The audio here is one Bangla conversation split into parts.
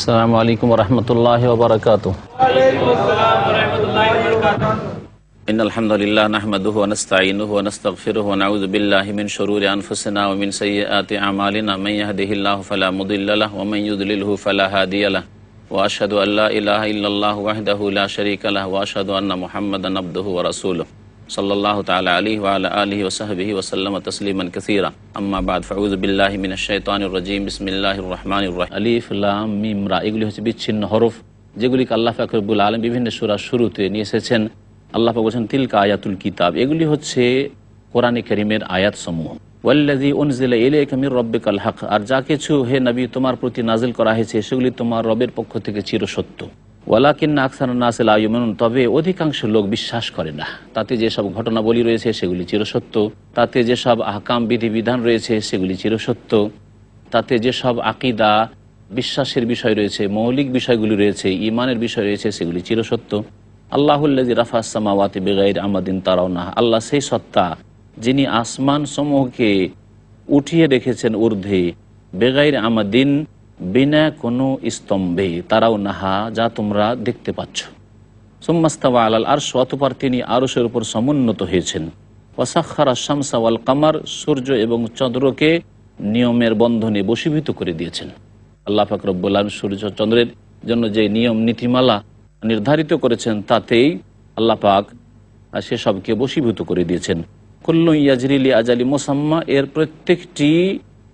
আসসালামু আলাইকুম ওয়া রাহমাতুল্লাহি ওয়া বারাকাতুহু। ওয়ালাইকুম আসসালাম ওয়া রাহমাতুল্লাহি ওয়া বারাকাতুহু। ইন্নাল হামদালিল্লাহ নাহমাদুহু ওয়া নাস্তাঈনুহু ওয়া নাস্তাগফিরুহু ওয়া নাউযু বিল্লাহি মিন শুরুরি আনফুসিনা ওয়া মিন সাইয়্যাতি আমালিনা মান ইয়াহদিহিল্লাহু ফালা মুদিল্লা লাহু ওয়া মান ইউদ্লিলহু ফালা হাদিয়া লাহু ওয়া আশহাদু আল্লা ইলাহা ইল্লাল্লাহু ওয়াহদাহু লা শারীকা লাহু ওয়া আশহাদু আন্না মুহাম্মাদান আবদুহু ওয়া রাসূলুহু সাল্লাল্লাহু তাআলা আলাইহি ওয়া আলা আলিহি ওয়া সাহবিহি ওয়া সাল্লামা তাসলিমান কাসীরা। আম্মা বা'দ, ফাউযু বিল্লাহি মিনাশ শাইতানির রাজীম। বিসমিল্লাহির রহমানির রহিম। আলিফ লাম মিম রা, এগুলি হচ্ছে বিচ্ছিন্ন হরফ, যেগুলিকে আল্লাহ পাক রব্বুল আলামিন বিভিন্ন সূরার শুরুতে নিয়ে এসেছেন। আল্লাহ পাক বলেছেন তিলকা আয়াতুল কিতাব, এগুলি হচ্ছে কোরআনে কারীমের আয়াতসমূহ। ওয়াল্লাযী উনজিলা ইলাইকা মির রাব্বিকাল হক, আর যা কিছু হে নবী তোমার প্রতি নাজিল করা হয়েছে সেগুলি তোমার রবের পক্ষ থেকে চিরসত্য। ওয়ালাকিন্না আকসারান নাসি লা ইউমিনুন, তবে অধিকাংশ লোক বিশ্বাস করে না। তাতে যেসব ঘটনাবলী রয়েছে সেগুলি চিরসত্য, তাতে যেসব আহকাম বিধিবিধান রয়েছে সেগুলি চিরসত্য, তাতে যেসব আকীদা বিশ্বাসের বিষয় রয়েছে, মৌলিক বিষয়গুলি রয়েছে, ঈমানের বিষয় রয়েছে, সেগুলি চিরসত্য। আল্লাহুল্লাযী রাফা'আস সামাওয়াতি বিগাইরি আমাদিন তারাউনাহা, আল্লাহ সেই সত্তা যিনি আসমান সমূহকে উঠিয়ে রেখেছেন ঊর্ধ্বে, বেগাইরি আমাদিন, বিনা কোনো স্তম্ভে, তারাউনাহা, যা তোমরা দেখতে পাচ্ছ। সুম্মাস্তাওয়া আলাল আরশ, অতঃপর তিনি আরশের উপর সমুন্নত হয়েছেন। ওয়াসাখখারা শামসা ওয়াল কামার, সূর্য এবং চন্দ্রকে নিয়মের বন্ধনে বশীভূত করে দিয়েছেন। আল্লাহ পাক রব্বুল আলামিন সূর্য চন্দ্রের জন্য যে নিয়ম নীতিমালা নির্ধারিত করেছেন তাতেই আল্লাহ পাক সেসবকে বশীভূত করে দিয়েছেন। কুল্লু ইয়াজরি লি আজালি মুসাম্মা, এর প্রত্যেকটি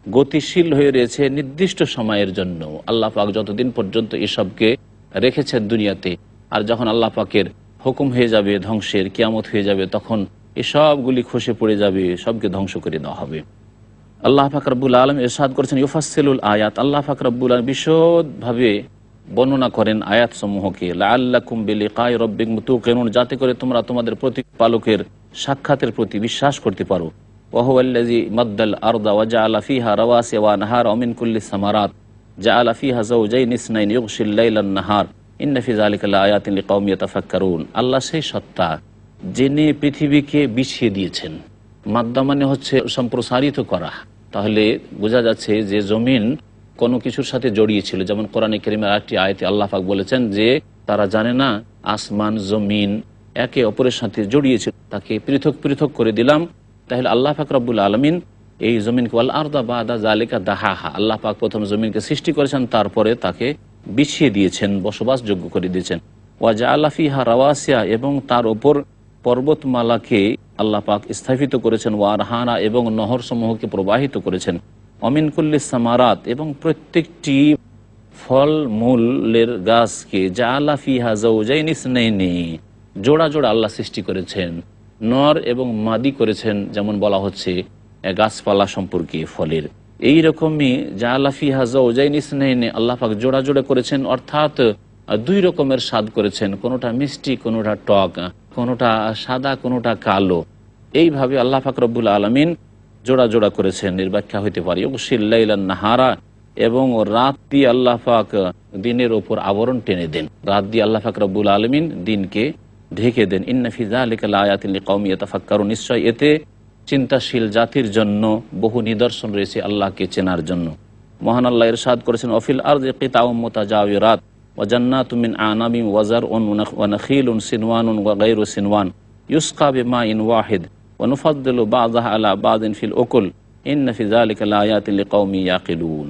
গতিশীল হয়ে রয়েছে নির্দিষ্ট সময়ের জন্য। আল্লাহ পাক যতদিন পর্যন্ত এসবকে রেখেছেন দুনিয়াতে, আর যখন আল্লাহ পাকের হুকুম হয়ে যাবে ধ্বংসের, কিয়ামত হয়ে যাবে, তখন এসবগুলি খসে পড়ে যাবে, সবকে ধ্বংস করে দেওয়া হবে। আল্লাহ পাক রব্বুল আলামিন ইরশাদ করেছেন ইউফাসসিলুল আয়াত, আল্লাহ পাক রব্বুল আলামিন বিশদভাবে বর্ণনা করেন আয়াতসমূহকে। লাআল্লাকুম বিলিকাই রাব্বিকুম তুকিনুন, যাতে করে তোমরা তোমাদের প্রতিপালকের সাক্ষাতের প্রতি বিশ্বাস করতে পারো। ওয়া হুয়াল্লাযী মাদ্দাল আরদা ওয়া জাআলা ফীহা রাওয়াসিয়া ওয়া আনহারা ওয়া মিন কুল্লিস সামারাত জাআলা ফীহা যাওজাইনি ইসনাইন ইউগশিল লাইলান নাহার ইন্না ফী যালিকা লাআয়াতিন লিকাওমিন ইয়াতাফাক্কারুন। আল্লাহ সেই সত্তা যিনি পৃথিবীকে বিছিয়ে দিয়েছেন। মাদ্দা মানে হচ্ছে সম্প্রসারিত করা, তাহলে বোঝা যাচ্ছে যে জমিন কোনো কিছুর সাথে জড়িয়ে ছিল। যেমন কোরআনে কারীমের আরেকটি আয়াতে আল্লাহ পাক বলেছেন যে তারা জানে না আসমান জমিন একে অপরের সাথে জড়িয়েছিল, তাকে পৃথক পৃথক করে দিলাম। তাহলে আল্লাহ পাক রব্বুল আলামিন এই জমিনকে ওয়াল আরদা বাদা যালিকা দাহাহা, আল্লাহ পাক প্রথম জমিনকে সৃষ্টি করেছেন, তারপরে তাকে বিছিয়ে দিয়েছেন, বসবাসযোগ্য করে দিয়েছেন। ওয়া জাআলা ফীহা রাওয়াসিয়া, এবং তার ওপর পর্বতমালাকে আল্লাহ পাক স্থাপিত করেছেন। ওয়া আনহারা, এবং নহর সমূহকে প্রবাহিত করেছেন। অমিন কুল্লিস সামারাত, এবং প্রত্যেকটি ফল মূলের গাছকে জাআলা ফীহা যাওজাইনি ইসনাইনি, জোড়া জোড়া আল্লাহ সৃষ্টি করেছেন, নর এবং মাদি করেছেন। যেমন বলা হচ্ছে গাছপালা সম্পর্কে ফলের, এই রকমই জাআলা ফীহা যাওজাইনি ইসনাইনি, আল্লাহ পাক জোড়া জোড়া করেছেন, অর্থাৎ দুই রকমের স্বাদ করেছেন, কোনোটা মিষ্টি, কোনোটা টক, কোনোটা সাদা, কোনোটা কালো। এইভাবে আল্লাহ পাক রব্বুল আলামিন জোড়া জোড়া করেছেন। এর ব্যাখ্যা হইতে পারে ইউগশিল লাইলান নাহারা, এবং রাত দিয়ে আল্লাহ পাক দিনের ওপর আবরণ টেনে দেন, রাত দিয়ে আল্লাহ পাক রব্বুল আলামিন দিনকে ঢেকে দেন। ইন্না ফী যালিকা লাআয়াতিন লিকাওমিন ইয়াতাফাক্কারুন, নিশ্চয় এতে চিন্তাশীল জাতির জন্য বহু নিদর্শন রয়েছে আল্লাহকে চেনার জন্য। মহান আল্লাহ ইরশাদ করেছেন ওয়াফিল আরদি কিতাউম মুতাজাওয়িরাত ওয়া জান্নাতুম মিন আনাবিন ওয়া যারউন ওয়া নাখীলুন সিনওয়ানুন ওয়া গায়রু সিনওয়ান ইউসকা বিমাইন ওয়াহিদ ওয়া নুফাদ্দিলু বা'দাহা আলা বা'দিন ফিল উকুল ইন্না ফী যালিকা লাআয়াতিন লিকাওমিন ইয়াকিলুন।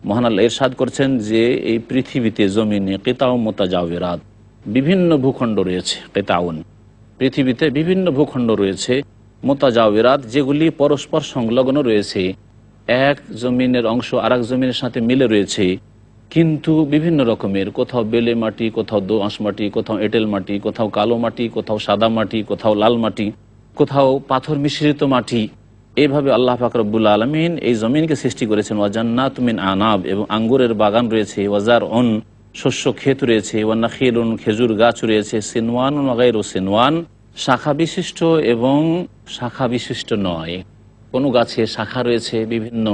মহান আল্লাহ ইরশাদ করছেন যে এই পৃথিবীতে জমিনে কিতাউম মুতাজাওয়িরাত, বিভিন্ন ভূখণ্ড রয়েছে। কিতাউন, পৃথিবীতে বিভিন্ন ভূখণ্ড রয়েছে। মুতাজাওয়িরাত, যেগুলি পরস্পর সংলগ্ন রয়েছে, এক জমিনের অংশ আরেক জমিনের সাথে মিলে রয়েছে, কিন্তু বিভিন্ন রকমের, কোথাও বেলে মাটি, কোথাও দোআঁশ মাটি, কোথাও এঁটেল মাটি, কোথাও কালো মাটি, কোথাও সাদা মাটি, কোথাও লাল মাটি, কোথাও পাথর মিশ্রিত মাটি। এইভাবে আল্লাহ পাক রব্বুল আলামিন এই জমিনকে সৃষ্টি করেছেন। ওয়া জান্নাতুম মিন আনাব, এবং আঙ্গুরের বাগান রয়েছে। ওয়া যারউন, শস্য ক্ষেত রয়েছে। ওয়া নাখীলুন, খেজুর গাছ রয়েছে। সিনওয়ানুন ওয়া গায়রু সিনওয়ান, শাখা বিশিষ্ট এবং শাখা বিশিষ্ট নয়। কোনো গাছে শাখা রয়েছে বিভিন্ন,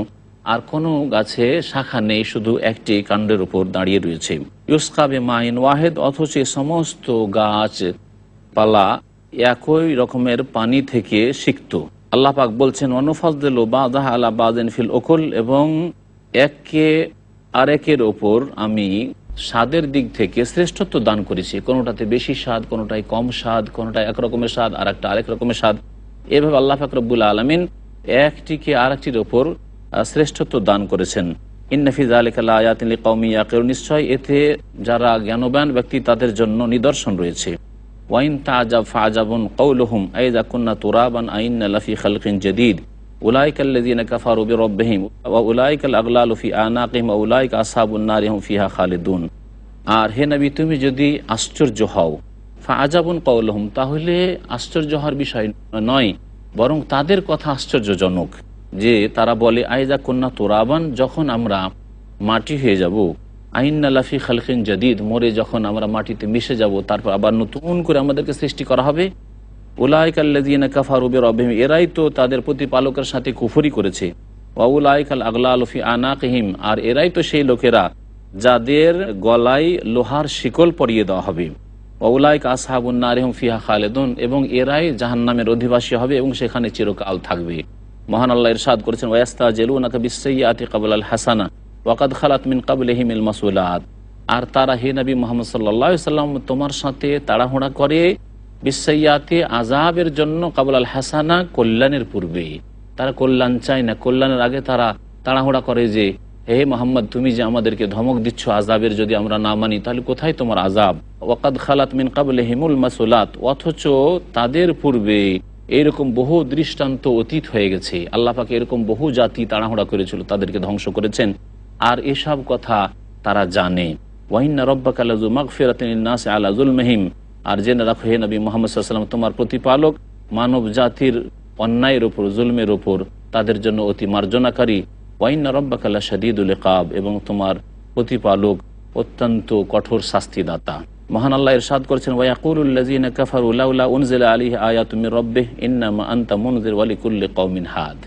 আর কোনো গাছে শাখা নেই, শুধু একটি কাণ্ডের উপর দাঁড়িয়ে রয়েছে। ইউসকা বিমাইন ওয়াহিদ, অথচ সমস্ত গাছ পালা একই রকমের পানি থেকে সিক্ত। আল্লাহ পাক বলছেন অনুফাদ্দিলু বা'দাহা আলা বা'দিন ফিল উকুল, এবং এককে আরেকের ওপর আমি স্বাদের দিক থেকে শ্রেষ্ঠত্ব দান করেছি, কোনোটাতে বেশি স্বাদ, কোনোটাই কম স্বাদ, কোনোটায় এক রকমের স্বাদ আর একটা আরেক রকমের স্বাদ। এভাবে আল্লাহ পাক রব্বুল আলামিন একটিকে আরেকটির ওপর শ্রেষ্ঠত্ব দান করেছেন। ইন্না ফি যালিকা লাআয়াতিন লিকাওমিন ইয়াকিলুন, নিশ্চয় এতে যারা জ্ঞানবান ব্যক্তি তাদের জন্য নিদর্শন রয়েছে। ওয়াইন তাআজাব ফাআজাবুন কাউলুহুম আইযা কুন্না তুরাবান আইন্না লাফি খালকিন জাদীদ উলাইকাল্লাযীনা কাফারু বিরাব্বিহিম ওয়া উলাইকাল আগলালু ফি আনাকিহিম ওয়া উলাইকা আসহাবুন নারি হুম ফিহা খালিদুন। আর হে নবী, তুমি যদি আশ্চর্য হও, ফাআজাবুন কাউলুহুম, তাহলে আশ্চর্য হওয়ার বিষয় নয়, বরং তাদের কথা আশ্চর্যজনক, যে তারা বলে আইযা কুন্না তুরাবান, যখন আমরা মাটি হয়ে যাব, আইন্না লাফি খালকিন জাদীদ, মরে যখন আমরা মাটিতে মিশে যাব, তারপর আবার নতুন করে আমাদেরকে সৃষ্টি করা হবে। উলাইকাল্লাযীনা কাফারু বিরাব্বিহিম, এরাই তো তাদের প্রতিপালকের সাথে কুফরি করেছে। ওয়া উলাইকাল আগলালু ফি আনাকিহিম, আর এরাই তো সেই লোকেরা যাদের গলায় লোহার শিকল পরিয়ে দেওয়া হবে। ওয়া উলাইকা আসহাবুন নারি হুম ফিহা খালিদুন, এবং এরাই জাহান্নামের অধিবাসী হবে এবং সেখানে চিরকাল থাকবে। মহান আল্লাহ ইরশাদ করেছেন, ওয়াস্তাজিলুনাকা বিসসাইয়্যাতি ক্বাবলাল হাসানা ওয়া কাদ খালাত মিন ক্বাবলিহিমিল মাসউলাত, আর তারা হে নবী মুহাম্মদ সাল্লাল্লাহু আলাইহি সাল্লাম তোমার সাথে তাড়াহুড়া করে বিসসাইয়্যাতি, আযাবের জন্য, ক্বাবলাল হাসানা, কল্যাণের পূর্বে। তারা কল্যাণ চায় না, কল্যাণের আগে তারা তাড়াহুড়া করে যে হে মোহাম্মদ, তুমি যে আমাদেরকে ধমক দিচ্ছ আযাবের, যদি আমরা না মানি তাহলে কোথায় তোমার আযাব। ওয়া কাদ খালাত মিন ক্বাবলিহিমুল মাসউলাত, অথচ তাদের পূর্বে এরকম বহু দৃষ্টান্ত অতীত হয়ে গেছে। আল্লাহ পাক এরকম বহু জাতি তাড়াহুড়া করেছিল, তাদেরকে ধ্বংস করেছেন, আর এসব কথা তারা জানে। ওয়া ইন্না রাব্বাকা লাযু মাগফিরাতিন লিন-নাসি আলা যুলমিহিম, আর জেনে রাখো হে নবী মুহাম্মদ সাল্লাল্লাহু আলাইহি ওয়াসাল্লাম, তোমার প্রতিপালক মানব জাতির অন্যায়ের ওপর, জুলমের ওপর তাদের জন্য অতি মার্জনাকারী। ওয়া ইন্না রাব্বাকা লাশাদীদুল ইকাব, এবং তোমার প্রতিপালক অত্যন্ত কঠোর শাস্তিদাতা। মহান আল্লাহ ইরশাদ করেছেন, ওয়া ইয়াকুলুল্লাযীনা কাফারু লাউলা উনজিলা আলাইহি আয়াতুম মির রাব্বিহি ইন্নামা আনতা মুনজির ওয়া লিকুল্লি কওমিন হাদ।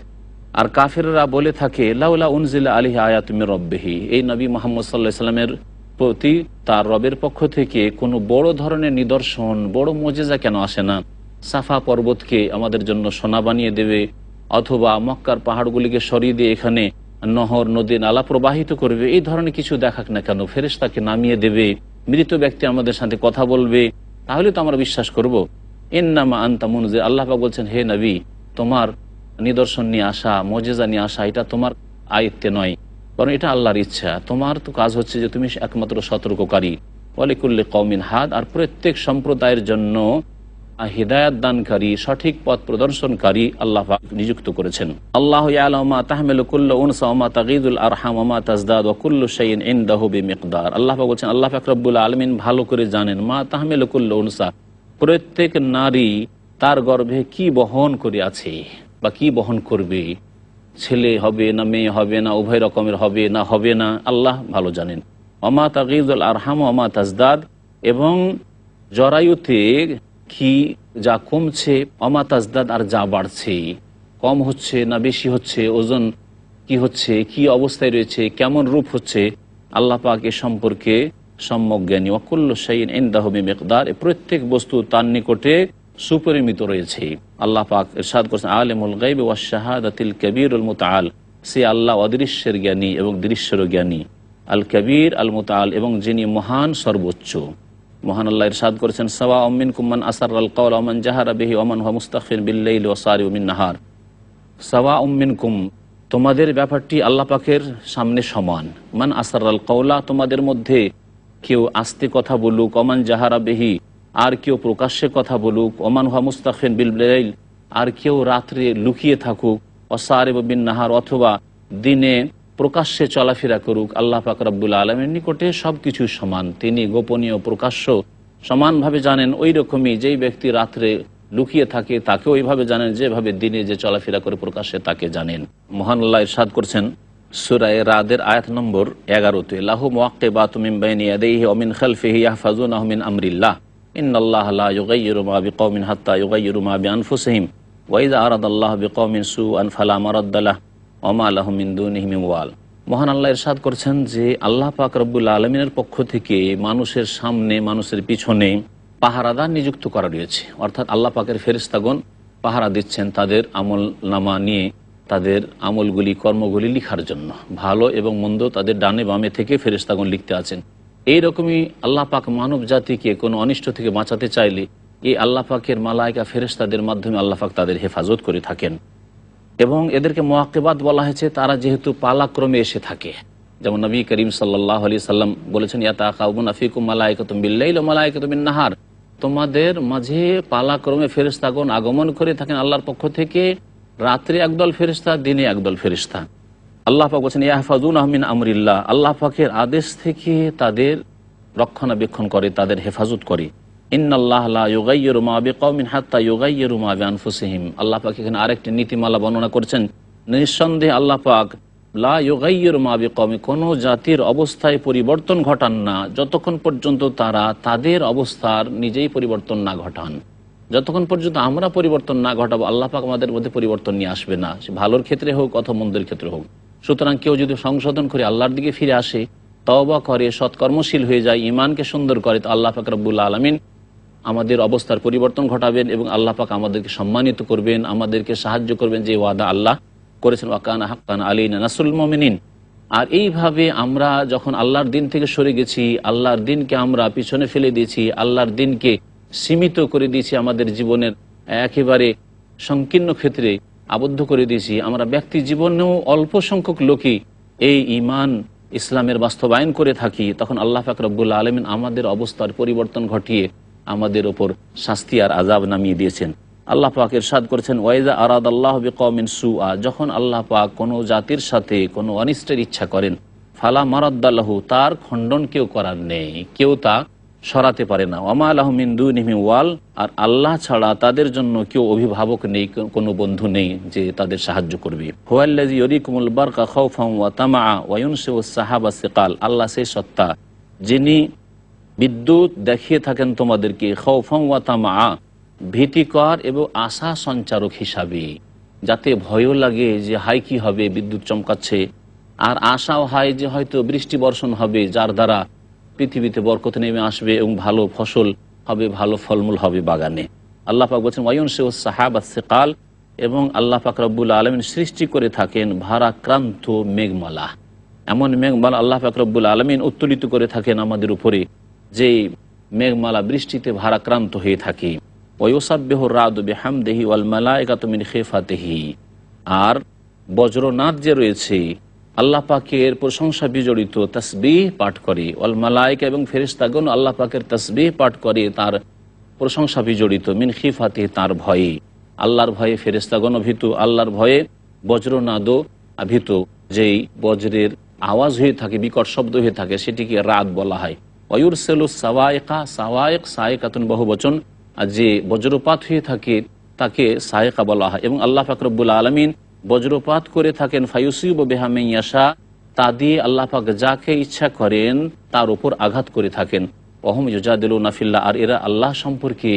আর কাফেররা বলে থাকে লাউলা উনজিলা আলাইহি আয়াতুম মির রাব্বিহি, এই নবী মুহাম্মদ সাল্লাল্লাহু আলাইহি ওয়াসাল্লামের প্রতি তার রবের পক্ষ থেকে কোনো বড় ধরনের নিদর্শন, বড় মুজিজা কেন আসে না? সাফা পর্বতকে আমাদের জন্য সোনা বানিয়ে দেবে, অথবা মক্কার পাহাড়গুলিকে সরিয়ে দিয়ে এখানে নহর, নদী, নালা প্রবাহিত করবে, এই ধরনের কিছু দেখাক না কেন? ফেরেশতাকে নামিয়ে দেবে, মৃত ব্যক্তি আমাদের সাথে কথা বলবে, তাহলে তো আমরা বিশ্বাস করব। ইন্নামা আনতা মুনজির, আল্লাহ পাক বলছেন, হে নবী, তোমার নিদর্শন নিয়ে আসা, মুজিজা নিয়ে আসা, এটা তোমার আয়ত্তে নয়, বরং এটা আল্লাহর ইচ্ছা। তোমার তো কাজ হচ্ছে যে তুমি একমাত্র সতর্ককারী, ওয়া লিকুল্লি কওমিন হাদ, আর প্রত্যেক সম্প্রদায়ের জন্য হিদায়াত দানকারী, সঠিক পথ প্রদর্শনকারী আল্লাহ পাক নিযুক্ত করেছেন। আল্লাহু ইয়ালামু মা তাহমিলু কুল্লু উনসা ওয়া মা তাগীদুল আরহাম ওয়া মা তাজদাদ ওয়া কুল্লু শাইইন ইনদাহু বিমিকদার। আল্লাহ পাক বলেন, আল্লাহ পাক রব্বুল আলামিন ভালো করে জানেন, মা তাহমিলু কুল্লু উনসা, প্রত্যেক নারী তার গর্ভে কি বহন করে আছে বা কি বহন করবে, ছেলে হবে না মেয়ে হবে না উভয় রকমের হবে না হবে না, আল্লাহ ভালো জানেন। ওয়া মা তাগীদুল আরহাম ওয়া মা তাজদাদ, এবং জরায়ুতে কি যা কমছে, অমা তাজদাদ, আর যা বাড়ছে, কম হচ্ছে না বেশি হচ্ছে, ওজন কি হচ্ছে, কি অবস্থায় রয়েছে, কেমন রূপ হচ্ছে, আল্লাহ পাক এ সম্পর্কে সম্যক জ্ঞানী। ওয়া কুল্লু শাইইন ইনদাহু বিমিকদার, প্রত্যেক বস্তু তার নিকটে সুপরিমিত রয়েছে। আল্লাহ পাক ইরশাদ করেছেন, আলিমুল গায়বি ওয়াশ শাহাদাতিল কবীরুল মুতাআল, সে আল্লাহ অদৃশ্যের জ্ঞানী এবং দৃশ্যের জ্ঞানী, আল কবীর আল মুতাআল, এবং যিনি মহান সর্বোচ্চ। মহান আল্লাহ ইরশাদ করেছেন, সাওয়াউম মিনকুম মান আসাররাল কওলা ওয়া মান জাহারা বিহি ওয়া মান হুয়া মুস্তাখফিন বিল লাইলি ওয়া সারিউম বিন নাহার। সাওয়াউম মিনকুম, তোমাদের ব্যাপারটি আল্লাহ পাকের সামনে সমান। মান আসাররাল কওলা, তোমাদের মধ্যে কেউ আস্তে কথা বলুক, ওয়া মান জাহারা বিহি, আর কেউ প্রকাশ্যে কথা বলুক, ওয়া মান হুয়া মুস্তাখফিন বিল লাইল, আর কেউ রাত্রে লুকিয়ে থাকুক, ওয়া সারিউম বিন নাহার, অথবা দিনে প্রকাশ্যে চলাফেরা করুক। আল্লাহ পাক রব্বুল আলামিনের নিকটে সবকিছু সমান, তিনি গোপনীয় প্রকাশ্য সমানভাবে জানেন। ওই রকমই যেই ব্যক্তি রাত্রে লুকিয়ে থাকে তাকে ওইভাবে জানেন, যেভাবে দিনে যে চলাফেরা করে প্রকাশ্যে তাকে জানেন। মহান আল্লাহ ইরশাদ করছেন সূরা রাদের আয়াত নম্বর 11-তে, লাহু মুআক্কিবাতু মিন বাইনি ইয়াদাইহি ওয়া মিন খালফিহি ইয়াহফাজুনাহু মিন আমরিল্লাহ ইন্নাল্লাহা লা ইউগাইয়িরু মা বিকওমিন হাত্তা ইউগাইয়িরু মা বিআনফুসিহিম ওয়া ইযা আরাদাল্লাহু বিকওমিন সুআন ফালা মারাদ্দা লাহু ওয়া মা লাহুম মিন দুনিহি মিন ওয়াল। মহান আল্লাহ ইরশাদ করছেন যে আল্লাহ পাক রব্বুল আলামিনের পক্ষ থেকে মানুষের সামনে, মানুষের পিছনে পাহারাদার নিযুক্ত করা রয়েছে, অর্থাৎ আল্লাহ পাকের ফেরেশতাগণ পাহারা দিচ্ছেন তাদের আমল নামা নিয়ে, তাদের আমলগুলি, কর্মগুলি লিখার জন্য। ভালো এবং মন্দ তাদের ডানে বামে থেকে ফেরেশতাগণ লিখতে আছেন। এইরকমই আল্লাহ পাক মানব জাতিকে কোনো অনিষ্ট থেকে বাঁচাতে চাইলে এই আল্লাহ পাকের মালায়েকা ফেরেশতাদের মাধ্যমে আল্লাহ পাক তাদের হেফাজত করে থাকেন। এবং এদেরকে মুআক্কিবাত বলা হয়েছে, তারা যেহেতু পালাক্রমে এসে থাকে। যেমন নবী করিম সাল্লাল্লাহু আলাইহি সাল্লাম বলেছেন, ইয়াতাকাউনা ফিকুম মালায়েকাতুম বিল-লাইল ওয়া মালায়েকাতুম বিন-নাহার, তোমাদের মাঝে পালাক্রমে ফেরেশতাগণ আগমন করে থাকেন আল্লাহর পক্ষ থেকে, রাত্রে একদল ফেরেশতা, দিনে একদল ফেরেশতা। আল্লাহ পাক বলেছেন ইয়াহফাজুনা মিন আমরিল্লাহ, আল্লাহ পাকের আদেশ থেকে তাদের রক্ষণাবেক্ষণ করে, তাদের হেফাজত করে। ইন্নাল্লাহ লা ইউগাইয়িরু মা বিকওমিন হাত্তা ইউগাইয়িরু মা বিআনফুসিহিম, আল্লাহ পাক এখানে আরেকটি নীতিমালা বর্ণনা করেছেন। নিঃসন্দেহে আল্লাহ পাক লা ইউগাইয়িরু মা বিকওমিন, কোনো জাতির অবস্থায় পরিবর্তন ঘটান না যতক্ষণ পর্যন্ত তারা তাদের অবস্থার নিজেই পরিবর্তন না ঘটান। যতক্ষণ পর্যন্ত আমরা পরিবর্তন না ঘটাবো, আল্লাহ পাক আমাদের মধ্যে পরিবর্তন নিয়ে আসবে না, সে ভালোর ক্ষেত্রে হোক অথবা মন্দের ক্ষেত্রে হোক। সুতরাং কেউ যদি সংশোধন করে আল্লাহর দিকে ফিরে আসে, তওবা করে, সৎকর্মশীল হয়ে যায়, ঈমানকে সুন্দর করে, তো আল্লাহ পাক রব্বুল আলামিন আমাদের অবস্থার পরিবর্তন ঘটাবেন এবং আল্লাহ পাক আমাদেরকে সম্মানিত করবেন, আমাদেরকে সাহায্য করবেন, যে ওয়াদা আল্লাহ করেছেন, ওয়াকানা হাক্কান আলাইনা নাসরুল মুমিনিন। আর এইভাবে আমরা যখন আল্লাহর দিন থেকে সরে গেছি, আল্লাহর দিনকে আমরা পিছনে ফেলে দিয়েছি, আল্লাহর দিনকে সীমিত করে দিয়েছি, আমাদের জীবনের একেবারে সংকীর্ণ ক্ষেত্রে আবদ্ধ করে দিয়েছি, আমরা ব্যক্তি জীবনেও অল্প সংখ্যক লোকই এই ঈমান ইসলামের বাস্তবায়ন করে থাকি, তখন আল্লাহ পাক রব্বুল আলামিন আমাদের অবস্থার পরিবর্তন ঘটিয়ে আমাদের ওপর শাস্তি আর আযাব নামিয়ে দিয়েছেন। আল্লাহ পাক ইরশাদ করেছেন, ওয়াইজা আরাদাল্লাহু বিকওমিন সুআ, যখন আল্লাহ পাক কোনো জাতির সাথে কোনো অনিষ্টের ইচ্ছা করেন, ফালা মারাদ্দা লাহু, তার খণ্ডন কেউ করার নেই, কেউ তা সরাতে পারে না। ওমা লাহু মিন দুনিহি ওয়াল, আর আল্লাহ ছাড়া তাদের জন্য কেউ অভিভাবক নেই, কোনো বন্ধু নেই যে তাদের সাহায্য করবে। হুয়াল্লাযী ইউরিকুমুল বারকা খাউফান ওয়া তামাআ ওয়া ইউনশিউস সাহাবা সিকাল, আল্লাহ সেই সত্তা যিনি বিদ্যুৎ দেখিয়ে থাকেন তোমাদেরকে, খাউফান ওয়া তামাআ, ভীতিকর এবং আশা সঞ্চারক হিসাবে, যাতে ভয়ও লাগে যে হাই কি হবে, বিদ্যুৎ চমকাচ্ছে, আর আশাও হয় যে হয়তো বৃষ্টি বর্ষণ হবে, যার দ্বারা পৃথিবীতে বরকত নেমে আসবে এবং ভালো ফসল হবে, ভালো ফলমূল হবে বাগানে। আল্লাহ পাক বলছেন ওয়ায়ুনশিউস সাহাবা সিকাল, এবং আল্লাহ পাক রব্বুল আলামিন সৃষ্টি করে থাকেন ভারাক্রান্ত মেঘমালা, এমন মেঘমালা আল্লাহ পাক রব্বুল আলামিন উত্তোলিত করে থাকেন আমাদের উপরে, যে মেঘমালা বৃষ্টিতে ভারাক্রান্ত হয়ে থাকে। ওয়ায়ুসাব্বিহু রাদু বিহামদিহি ওয়াল মালায়েকাতু মিন খিফাতিহি, আর বজ্রনাদ যে রয়েছে আল্লাহ পাকের প্রশংসা বিজড়িত তাসবিহ পাঠ করে, ওয়াল মালায়েকা এবং ফেরেশতাগণ আল্লাহ পাকের তাসবিহ পাঠ করে, তার প্রশংসা বিজড়িত, মিন খিফাতিহি, তার ভয়ে, আল্লাহর ভয়ে ফেরেশতাগণ ভীত, আল্লাহর ভয়ে বজ্রনাদও ভীত। যেই বজ্রের আওয়াজ হয়ে থাকে, বিকট শব্দ হয়ে থাকে, সেটিকে রাত বলা হয়। ওয়ুরসেলুস সাওয়াইকা, সাওয়াইক সায়কাতুন বহুবচন, আর যে বজ্রপাত হয়ে থাকে তাকে সায়কা বলা হয়। এবং আল্লাহ পাক রব্বুল আলামিন বজ্রপাত করে থাকেন, ফায়ুসিবু বিহা মান ইয়াশা, তা দিয়ে আল্লাহ পাক যাকে ইচ্ছা করেন তার উপর আঘাত করে থাকেন। ওয়াহুম ইউজাদিলুনা ফিল্লাহ, আর এরা আল্লাহ সম্পর্কে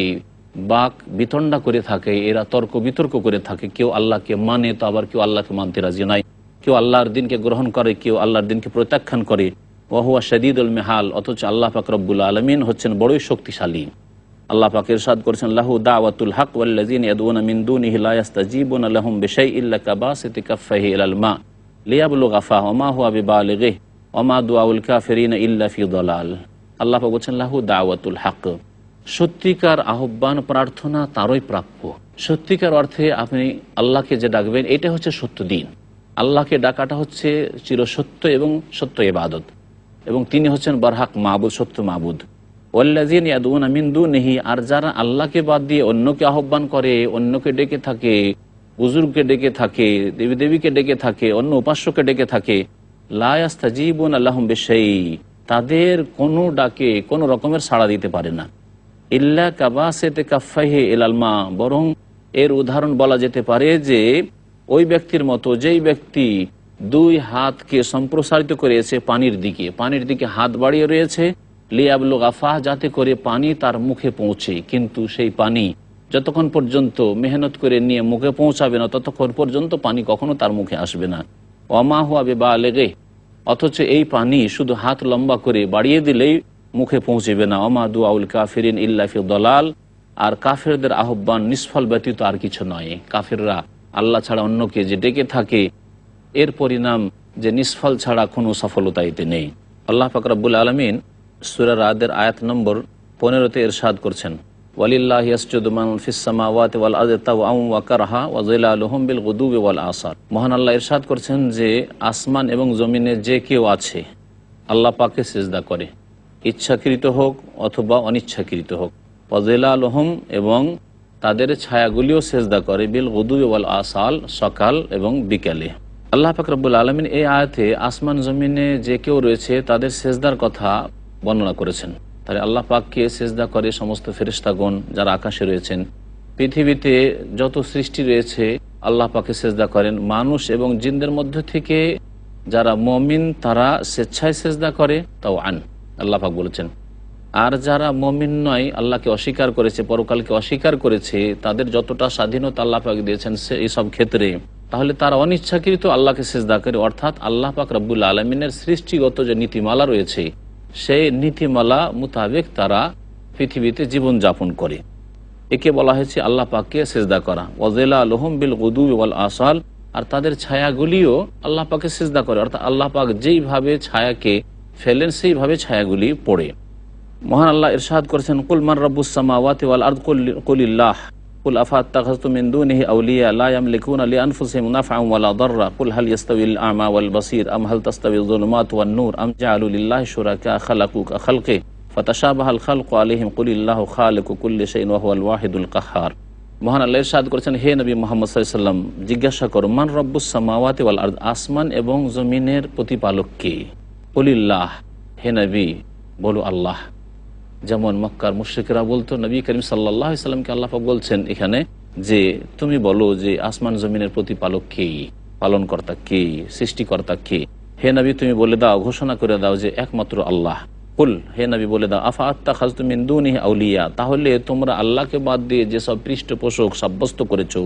বাক বিতণ্ডা করে থাকে, এরা তর্ক বিতর্ক করে থাকে, কেউ আল্লাহকে মানে তো আবার কেউ আল্লাহকে মানতে রাজি নাই, কেউ আল্লাহর দিনকে গ্রহণ করে, কেউ আল্লাহর দিনকে প্রত্যাখ্যান করে। ওয়াহুয়া শাদীদুল মিহাল, অথচ আল্লাহ পাক রব্বুল আলামিন হচ্ছেন বড়ই শক্তিশালী। আল্লাহ পাক ইরশাদ করেছেন, লাহু দাওয়াতুল হক ওয়াল্লাযিনা ইয়াদউনা মিন দুনিহি লা ইস্তাজিবুনা লাহুম বিশাইইন ইল্লা কাবাসিতি কাফফাইহি ইলাল মা লিয়াবলুগা ফাহু ওয়া মা হুয়া বিবালিগিহি ওয়া মা দুআউল কাফিরিনা ইল্লা ফি দালাল। আল্লাহ পাক বলেছেন, লাহু দাওয়াতুল হক, সত্যিকার আহ্বান প্রার্থনা তারই প্রাপ্য। সত্যিকার অর্থে আপনি আল্লাহকে যে ডাকবেন, এটা হচ্ছে সত্য দিন। আল্লাহকে ডাকাটা হচ্ছে চিরসত্য এবং সত্য ইবাদত, এবং তিনি হচ্ছেন বারহাক মাবুদ, সত্য মাবুদ। ওয়াল্লাযিনা ইয়াদউনা মিন দুনিহি, আর যারা আল্লাহকে বাদ দিয়ে অন্যকে আহ্বান করে, অন্যকে ডেকে থাকে, বুজুর্গকে ডেকে থাকে, দেবী দেবীকে ডেকে থাকে, অন্য উপাস্যকে ডেকে থাকে, লা ইস্তাজিবুনা লাহুম বিশাই, তাদের কোনো ডাকে কোনো রকমের সাড়া দিতে পারে না। ইল্লা কাবাসিতি কাফফাইহি ইলাল মা, বরং এর উদাহরণ বলা যেতে পারে যে ওই ব্যক্তির মতো, যেই ব্যক্তি দুই হাতকে সম্প্রসারিত করেছে পানির দিকে হাত বাড়িয়ে রয়েছে, লিয়াবলুগা ফাহ, যাতে করে পানি তার মুখে পৌঁছে, কিন্তু সেই পানি যতক্ষণ পর্যন্ত মেহনত করে নিয়ে মুখে পৌঁছাবে না, ততক্ষণ পর্যন্ত পানি কখনো তার মুখে আসবে না। ওয়া মা হুয়া বিবালিগিহি, অথচ এই পানি শুধু হাত লম্বা করে বাড়িয়ে দিলেই মুখে পৌঁছবে না। ওয়া মা দুআউল কাফিরিন ইল্লা ফি দালাল, আর কাফেরদের আহ্বান নিষ্ফল ব্যতীত আর কিছু নয়। কাফেররা আল্লাহ ছাড়া অন্যকে যে ডেকে থাকে, এর পরিণাম যে নিষ্ফল ছাড়া কোনো সফলতা এতে নেই। আল্লাহ পাক রব্বুল আলামিন সূরা রাদের আয়াত নম্বর 15-তে ইরশাদ করছেন, ওয়ালিল্লাহি ইয়াসজুদু মান ফিস সামাওয়াতি ওয়াল আরদি তাওআন ওয়া কারহা ওয়া যিলালুহুম বিল গুদুবি ওয়াল আসার। মহান আল্লাহ ইরশাদ করছেন যে আসমান এবং জমিনে যে কেউ আছে আল্লাহ পাকে সিজদা করে, ইচ্ছাকৃত হোক অথবা অনিচ্ছাকৃত হোক। ওয়া যিলালুহুম এবং তাদের ছায়াগুলিও সিজদা করে বিল গুদুবি ওয়াল আসাল, সকাল এবং বিকালে। আল্লাহ পাক রব্বুল আলামিন এই আয়াতে আসমান জমিনে যে কেউ রয়েছে তাদের সিজদার কথা বর্ণনা করেছেন। তাহলে আল্লাহ পাককে সিজদা করে সমস্ত ফেরেশতাগণ যারা আকাশে রয়েছেন। পৃথিবীতে যত সৃষ্টি রয়েছে আল্লাহ পাককে সিজদা করেন। মানুষ এবং জিনদের মধ্য থেকে যারা মুমিন তারা স্বেচ্ছায় সিজদা করে, তাও আল্লাহ পাক বলেছেন। আর যারা মুমিন নয়, আল্লাহকে অস্বীকার করেছে, পরকালকে অস্বীকার করেছে, তাদের যতটা স্বাধীনতা আল্লাহ পাক দিয়েছেন এইসব ক্ষেত্রে, তাহলে তারা অনিচ্ছাকৃত আল্লাহকে সিজদা করে। অর্থাৎ আল্লাহ পাক রব্বুল আলমিনের সৃষ্টিগত যে নীতিমালা রয়েছে সেই নীতিমালা মোতাবেক তারা পৃথিবীতে জীবনযাপন করে। একে বলা হয়েছে আল্লাহ পাককে সিজদা করা। ওয়াজিলালুহুম বিল গুদুবি ওয়াল আসাল, আর তাদের ছায়াগুলিও আল্লাহ পাককে সিজদা করে। অর্থাৎ আল্লাহ পাক যেইভাবে ছায়াকে ফেলেন সেইভাবে ছায়াগুলি পড়ে। মহান আল্লাহ ইরশাদ করেছেন, কুল মান রাব্বুস সামাওয়াতি ওয়াল আরদ কুলিল্লাহ কুল আফাত্তাখাযতুম মিন দুনিহি আউলিয়া লা ইয়ামলিকুনা লিআনফুসিহিম নাফআন ওয়ালা দাররা কুল হাল ইয়াস্তাবিল আ'মা ওয়াল বাসীর আম হাল তাস্তাবিয যুলুমাতু ওয়ান নূর আম জাআলু লিল্লাহি শুরাকা খালাকু কাখালকি ফাতাশাবাহাল খালকু আলাইহিম কুলিল্লাহু খালিকু কুল্লি শাইইন ওয়া হুয়াল ওয়াহিদুল কাহ্হার। মহান আল্লাহ ইরশাদ করেছেন, হে নবী মুহাম্মদ সাল্লাল্লাহু আলাইহি ওয়াসাল্লাম, জিজ্ঞাসা করো, মান রাব্বুস সামাওয়াতি ওয়াল আরদ, আসমান এবং জমিনের প্রতিপালক কে? কুলিল্লাহ, হে নবী বলো আল্লাহ। যেমন মক্কার মুশরিকরা বলতো, নবী করিম সাল্লাল্লাহু আলাইহি ওয়াসাল্লামকে আল্লাহ পাক বলছেন এখানে যে তুমি বলো যে আসমান জমিনের প্রতিপালক কে, পালনকর্তা কে, সৃষ্টিকর্তা কে? হে নবী তুমি বলে দাও, ঘোষণা করে দাও যে একমাত্র আল্লাহ। কুল, হে নবী বলে দাও, আফাত্তাখাযতুম মিন দুনিহি আউলিয়া, তাহলে তোমরা আল্লাহকে বাদ দিয়ে যেসব পৃষ্ঠপোষক সাব্যস্ত করেছো,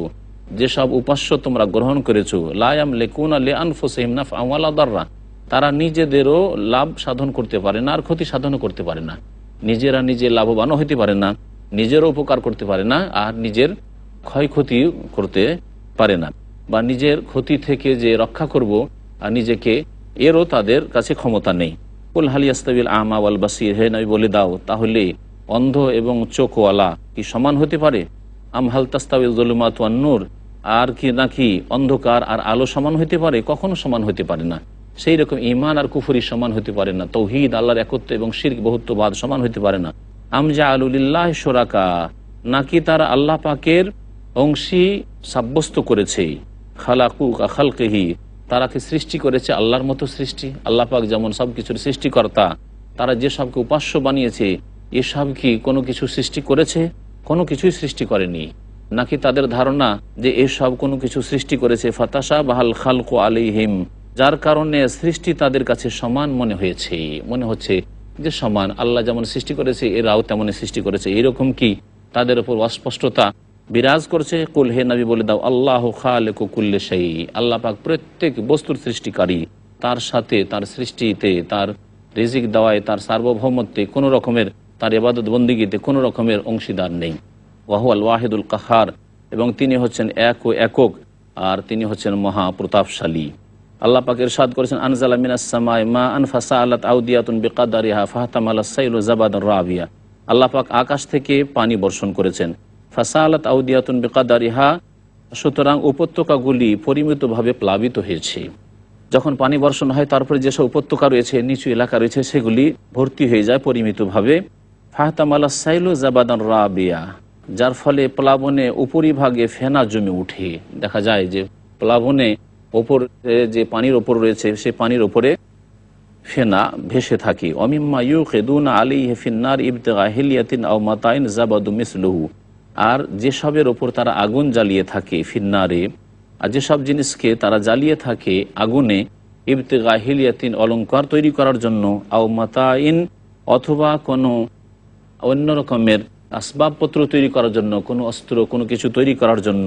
যেসব উপাস্য তোমরা গ্রহণ করেছো, লা ইয়ামলিকুনা লিআনফুসিহিম নাফআন ওয়ালা দাররা, তারা নিজেদেরও লাভ সাধন করতে পারে না আর ক্ষতি সাধনও করতে পারে না। নিজেরা নিজে লাভবানও হইতে পারে না, নিজেরও উপকার করতে পারে না, আর নিজের ক্ষয়ক্ষতি করতে পারে না, বা নিজের ক্ষতি থেকে যে রক্ষা করব আর নিজেকে, এরও তাদের কাছে ক্ষমতা নেই। কুল হাল ইয়াস্তাবিল আ'মা ওয়াল বাসীর, হে নবী বলে দাও, তাহলে অন্ধ এবং চোখওয়ালা কি সমান হতে পারে? আম হাল তাস্তাবিল যুলুমাতু ওয়ান নূর, আর কি নাকি অন্ধকার আর আলো সমান হতে পারে? কখনো সমান হতে পারে না। সেই রকম ঈমান আর কুফরি সমান হতে পারে না। তাওহীদ, আল্লাহর একত্ব এবং শিরক বহুত্ববাদ সমান হতে পারে না। আম জাআলু লিল্লাহি শুরাকা, নাকি তারা আল্লাহ পাকের অংশী সাব্যস্ত করেছে, খালাকু কা খালকিহি, তারা কি সৃষ্টি করেছে আল্লাহর মতো সৃষ্টি? আল্লাহ পাক যেমন সবকিছুর সৃষ্টিকর্তা, তারা যে সবকে উপাস্য বানিয়েছে, এসব কি কোনো কিছু সৃষ্টি করেছে? কোনো কিছুই সৃষ্টি করেনি। নাকি তাদের ধারণা যে এসব কোনো কিছু সৃষ্টি করেছে, ফাতাশাবাহাল খালকু আলাইহিম, যার কারণে সৃষ্টি তাদের কাছে সমান মনে হয়েছে, মনে হচ্ছে যে সমান, আল্লাহ যেমন সৃষ্টি করেছে এরাও তেমনই সৃষ্টি করেছে, এরকম কি তাদের উপর অস্পষ্টতা বিরাজ করছে? কুল, হে নবী বলে দাও, আল্লাহু খালিকু কুল্লি শাই, আল্লাহ পাক প্রত্যেক বস্তুর সৃষ্টিকারী, তার সাথে তার সৃষ্টিতে, তার রিজিক দেওয়ায়, তার সার্বভৌমত্বে কোনো রকমের, তার ইবাদত বন্দিগিতে কোনো রকমের অংশীদার নেই। ওয়া হুয়াল ওয়াহিদুল কাহ্হার, এবং তিনি হচ্ছেন এক ও একক, আর তিনি হচ্ছেন মহা প্রতাপশালী। আল্লাহ পাক ইরশাদ করেছেন, আনজালা মিনাস সামাই মাআন ফাসাআলাত আউদিয়াতুন বিকাদারিহা ফাহতামালাস সাইলু যাবাদান রাবিয়া, আল্লাহ পাক আকাশ থেকে পানি বর্ষণ করেছেন। ফাসাআলাত আউদিয়াতুন বিকাদারিহা, সুতরাং উপত্যকাগুলি পরিমিতভাবে প্লাবিত হয়েছে। যখন পানি বর্ষণ হয় তারপরে যেসব উপত্যকা রয়েছে, নিচু এলাকা রয়েছে, সেগুলি ভর্তি হয়ে যায় পরিমিতভাবে। ফাহতামালাস সাইলু যাবাদান রাবিয়া, যার ফলে প্লাবনে উপরিভাগে ফেনা জমে উঠে। দেখা যায় যে প্লাবনে ওপর যে পানির ওপর রয়েছে সে পানির ওপরে ফেনা ভেসে থাকে। অমিম্মা ইউকিদুনা আলাইহি ফিন্নার ইবতিগা হিলিয়াতিন আও মাতাইন যাবাদু মিসলুহু, আর যেসবের ওপর তারা আগুন জ্বালিয়ে থাকে, ফিন্নারে, আর যেসব জিনিসকে তারা জ্বালিয়ে থাকে আগুনে, ইবতিগা হিলিয়াতিন, অলঙ্কার তৈরি করার জন্য, আও মাতাইন, অথবা কোনো অন্য রকমের আসবাবপত্র তৈরি করার জন্য, কোনো অস্ত্র কোনো কিছু তৈরি করার জন্য,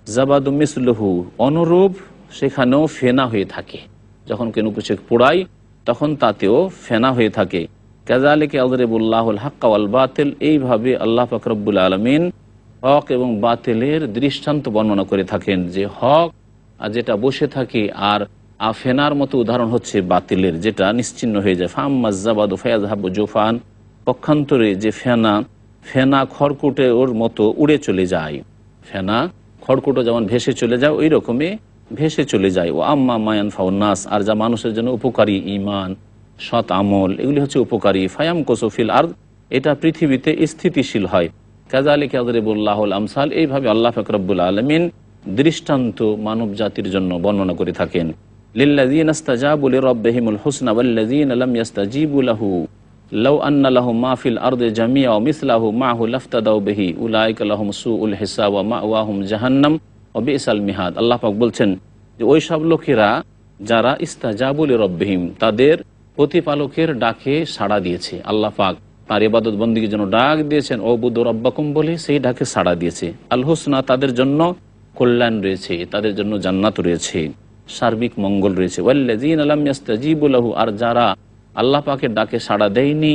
যাবাদু মিসলুহু, অনুরূপ সেখানেও ফেনা হয়ে থাকে। যখন কোনো কিছু পোড়াই তখন তাতেও ফেনা হয়ে থাকে। কাযালিকা ইয়াদরিবুল্লাহুল হাক্কা ওয়াল বাতিল, এইভাবে আল্লাহ পাক রব্বুল আলামিন হক এবং বাতিলের দৃষ্টান্ত বর্ণনা করে থাকেন, যে হক যেটা বসে থাকে আর ফেনার মতো উদাহরণ হচ্ছে বাতিলের, যেটা নিশ্চিহ্ন হয়ে যায়। ফাম্মাজ্জাবাদু ফায়াযহাবু জুফান, পক্ষান্তরে যে ফেনা খড়কুটে ওর মতো উড়ে চলে যায়। ফেনা খড়কুটো যেমন ভেসে চলে যায়, ওই রকমই ভেসে চলে যায়। ও আম্মা মায়ান ফাউন্নাস, আর যা মানুষের জন্য উপকারী, ঈমান, সৎ আমল, এগুলি হচ্ছে উপকারী। ফায়াম কোসফিল আর, এটা পৃথিবীতে স্থিতিশীল হয়। কাযালিকা ইয়াদরিবুল্লাহুল আমসাল, এইভাবে আল্লাহ পাক রব্বুল আলামিন দৃষ্টান্ত মানব জাতির জন্য বর্ণনা করে থাকেন। লিল্লাযীনা ইসতাজাবু লিরাব্বিহিমুল হুসনা ওয়াল্লাযীনা লাম ইসতাজিবু লাহু লাউ আন্না লাহুম মা ফিল আরদি জামিআ ওয়া মিসলাহু মা'হু লাফতাদাউ বিহি উলাইকা লাহুম সুউল হিসাব ওয়া মাওয়াহুম জাহান্নাম ওয়া বিসাল মিহাদ। আল্লাহ পাক বলছেন যে ওই সব লোকেরা যারা ইস্তাজাবু লিরাব্বিহিম, তাদের প্রতিপালকের ডাকে সাড়া দিয়েছে। আল্লাহ পাক তার ইবাদত বন্দেগীর জন্য ডাক দিয়েছেন, ওবুদু রাব্বাকুম বলে, সেই ডাকে সাড়া দিয়েছে। আল হুসনা, তাদের জন্য কল্যাণ রয়েছে, তাদের জন্য জান্নাত রয়েছে, সার্বিক মঙ্গল রয়েছে। ওয়াল্লাযীনা লাম ইসতাজিবু লাহু, আর যারা আল্লাহ পাকের ডাকে সাড়া দেয়নি,